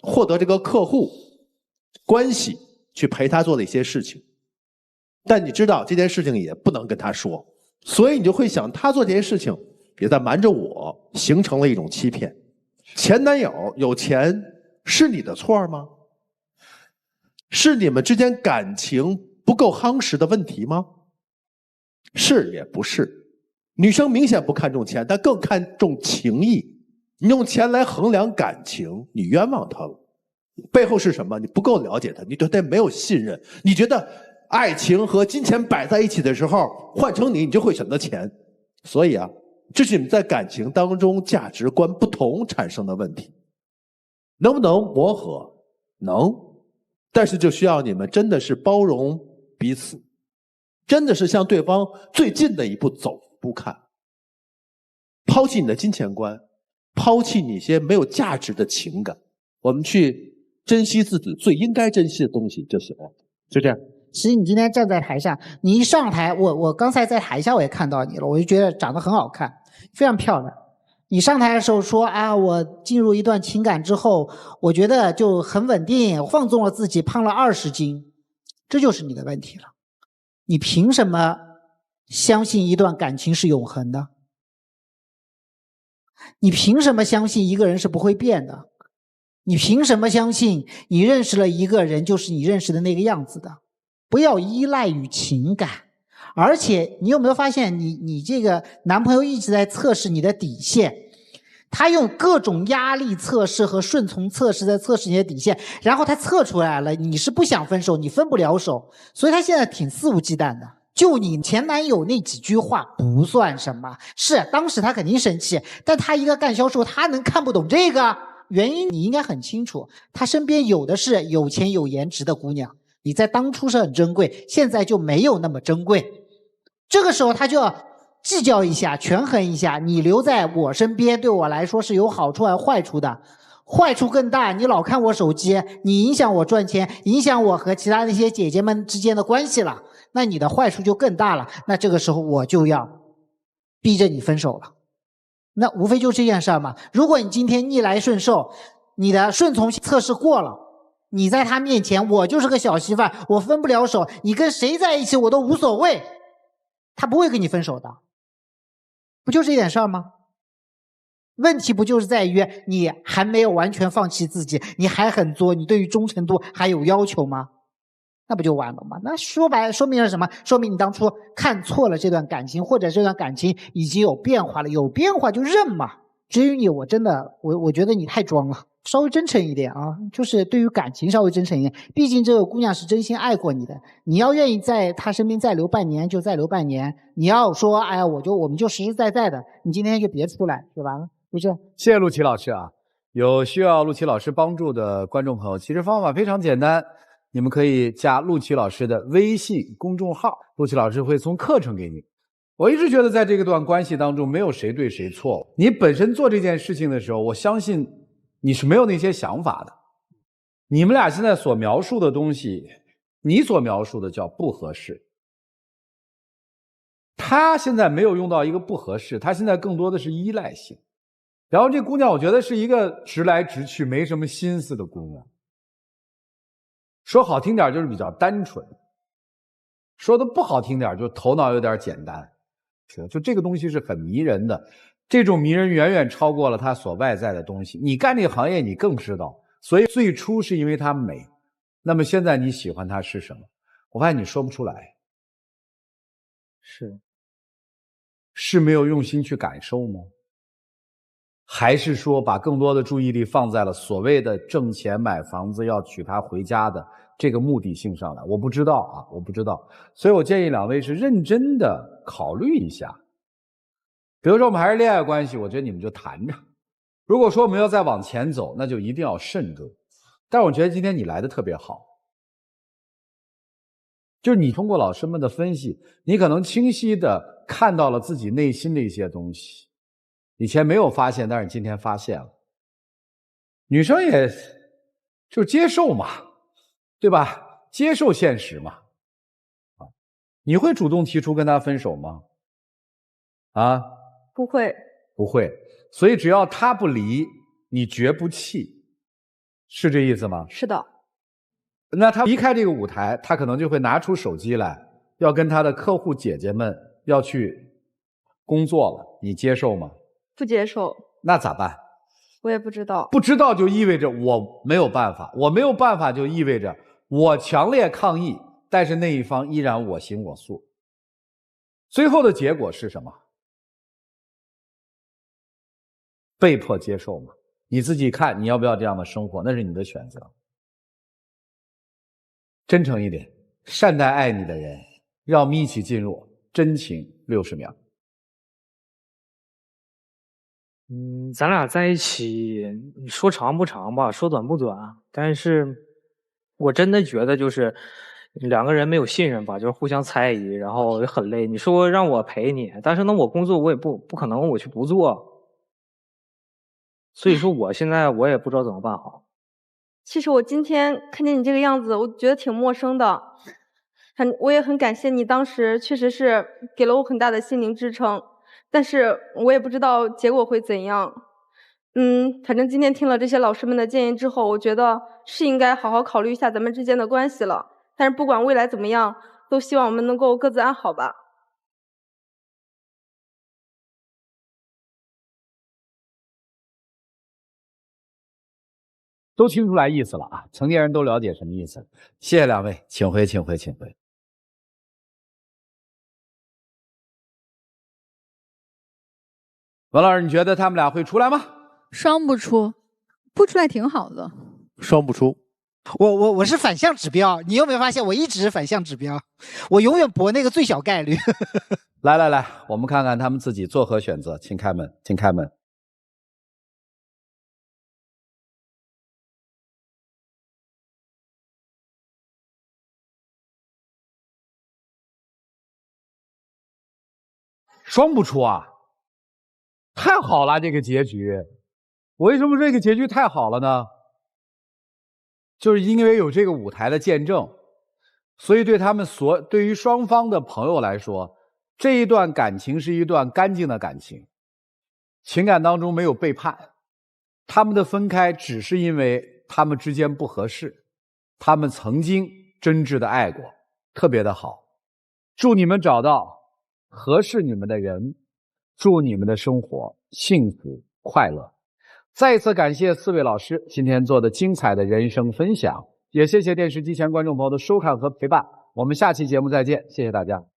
获得这个客户关系去陪他做的一些事情，但你知道这件事情也不能跟他说，所以你就会想他做这些事情也在瞒着我，形成了一种欺骗。前男友有钱是你的错吗？是你们之间感情不够夯实的问题吗？是也不是。女生明显不看重钱，但更看重情谊。你用钱来衡量感情，你冤枉她了。背后是什么？你不够了解她，你对她没有信任。你觉得爱情和金钱摆在一起的时候，换成你就会选择钱。所以啊，这是你们在感情当中价值观不同产生的问题。能不能磨合？能，但是就需要你们真的是包容彼此，真的是向对方最近的一步走不看，抛弃你的金钱观，抛弃你一些没有价值的情感，我们去珍惜自己最应该珍惜的东西就行了。就这样。其实你今天站在台上，你一上台，我刚才在台下我也看到你了，我就觉得长得很好看，非常漂亮。你上台的时候说啊，我进入一段情感之后，我觉得就很稳定，放纵了自己，胖了20斤，这就是你的问题了。你凭什么相信一段感情是永恒的？你凭什么相信一个人是不会变的？你凭什么相信你认识了一个人就是你认识的那个样子的？不要依赖于情感。而且你有没有发现你这个男朋友一直在测试你的底线，他用各种压力测试和顺从测试在测试你的底线，然后他测出来了你是不想分手，你分不了手，所以他现在挺肆无忌惮的。就你前男友那几句话不算什么，是当时他肯定生气，但他一个干销售，他能看不懂这个原因？你应该很清楚，他身边有的是有钱有颜值的姑娘，你在当初是很珍贵，现在就没有那么珍贵。这个时候他就要计较一下，权衡一下，你留在我身边对我来说是有好处还是坏处的？坏处更大，你老看我手机，你影响我赚钱，影响我和其他那些姐姐们之间的关系了，那你的坏处就更大了。那这个时候我就要逼着你分手了。那无非就这件事嘛。如果你今天逆来顺受，你的顺从测试过了，你在他面前我就是个小媳妇儿，我分不了手，你跟谁在一起我都无所谓，他不会跟你分手的。不就这点事儿吗？问题不就是在于你还没有完全放弃自己，你还很作，你对于忠诚度还有要求吗？那不就完了吗？那说白了说明了什么？说明你当初看错了这段感情，或者这段感情已经有变化了，有变化就认嘛。至于你，我真的我觉得你太装了，稍微真诚一点啊，就是对于感情稍微真诚一点。毕竟这个姑娘是真心爱过你的，你要愿意在她身边再留半年就再留半年，你要说哎呀我们就实实在在的，你今天就别出来就完了，不是？谢谢陆琪老师啊！有需要陆琪老师帮助的观众朋友，其实方法非常简单，你们可以加陆琪老师的微信公众号，陆琪老师会送课程给你。我一直觉得在这段关系当中没有谁对谁错，你本身做这件事情的时候，我相信你是没有那些想法的。你们俩现在所描述的东西，你所描述的叫不合适，他现在没有用到一个不合适，他现在更多的是依赖性。然后这姑娘我觉得是一个直来直去没什么心思的姑娘，说好听点就是比较单纯，说的不好听点就头脑有点简单，就这个东西是很迷人的，这种迷人远远超过了它所外在的东西。你干这个行业你更知道，所以最初是因为它美，那么现在你喜欢它是什么？我发现你说不出来，是没有用心去感受吗？还是说把更多的注意力放在了所谓的挣钱买房子要娶她回家的这个目的性上来？我不知道啊，我不知道。所以我建议两位是认真的考虑一下。比如说我们还是恋爱关系，我觉得你们就谈着。如果说我们要再往前走，那就一定要慎重。但是我觉得今天你来的特别好，就是你通过老师们的分析，你可能清晰的看到了自己内心的一些东西，以前没有发现，但是今天发现了。女生也就接受嘛，对吧？接受现实嘛。你会主动提出跟他分手吗？啊？不会。不会。所以只要他不离，你绝不弃，是这意思吗？是的。那他离开这个舞台，他可能就会拿出手机来，要跟他的客户姐姐们要去工作了，你接受吗？不接受。那咋办？我也不知道。不知道就意味着我没有办法，我没有办法就意味着我强烈抗议，但是那一方依然我行我素。最后的结果是什么？被迫接受嘛，你自己看你要不要这样的生活，那是你的选择。真诚一点，善待爱你的人，让我们一起进入真情60秒。咱俩在一起，你说长不长吧，说短不短，但是我真的觉得就是两个人没有信任吧，就是互相猜疑，然后也很累。你说让我陪你，但是呢，我工作我也不可能我去不做。所以说我现在我也不知道怎么办好。其实我今天看见你这个样子，我觉得挺陌生的。我也很感谢你当时确实是给了我很大的心灵支撑，但是我也不知道结果会怎样。反正今天听了这些老师们的建议之后，我觉得是应该好好考虑一下咱们之间的关系了。但是不管未来怎么样，都希望我们能够各自安好吧。都听出来意思了啊，成年人都了解什么意思。谢谢两位，请回，请回，请回。王老师，你觉得他们俩会出来吗？双不出，不出来挺好的。双不出。我是反向指标，你有没有发现我一直是反向指标？我永远博那个最小概率。来，我们看看他们自己作何选择，请开门，请开门。双不出啊，太好了这个结局。为什么这个结局太好了呢？就是因为有这个舞台的见证，所以对于双方的朋友来说，这一段感情是一段干净的感情，情感当中没有背叛，他们的分开只是因为他们之间不合适，他们曾经真挚的爱过，特别的好。祝你们找到合适你们的人，祝你们的生活幸福快乐。再一次感谢4位老师今天做的精彩的人生分享，也谢谢电视机前观众朋友的收看和陪伴。我们下期节目再见，谢谢大家。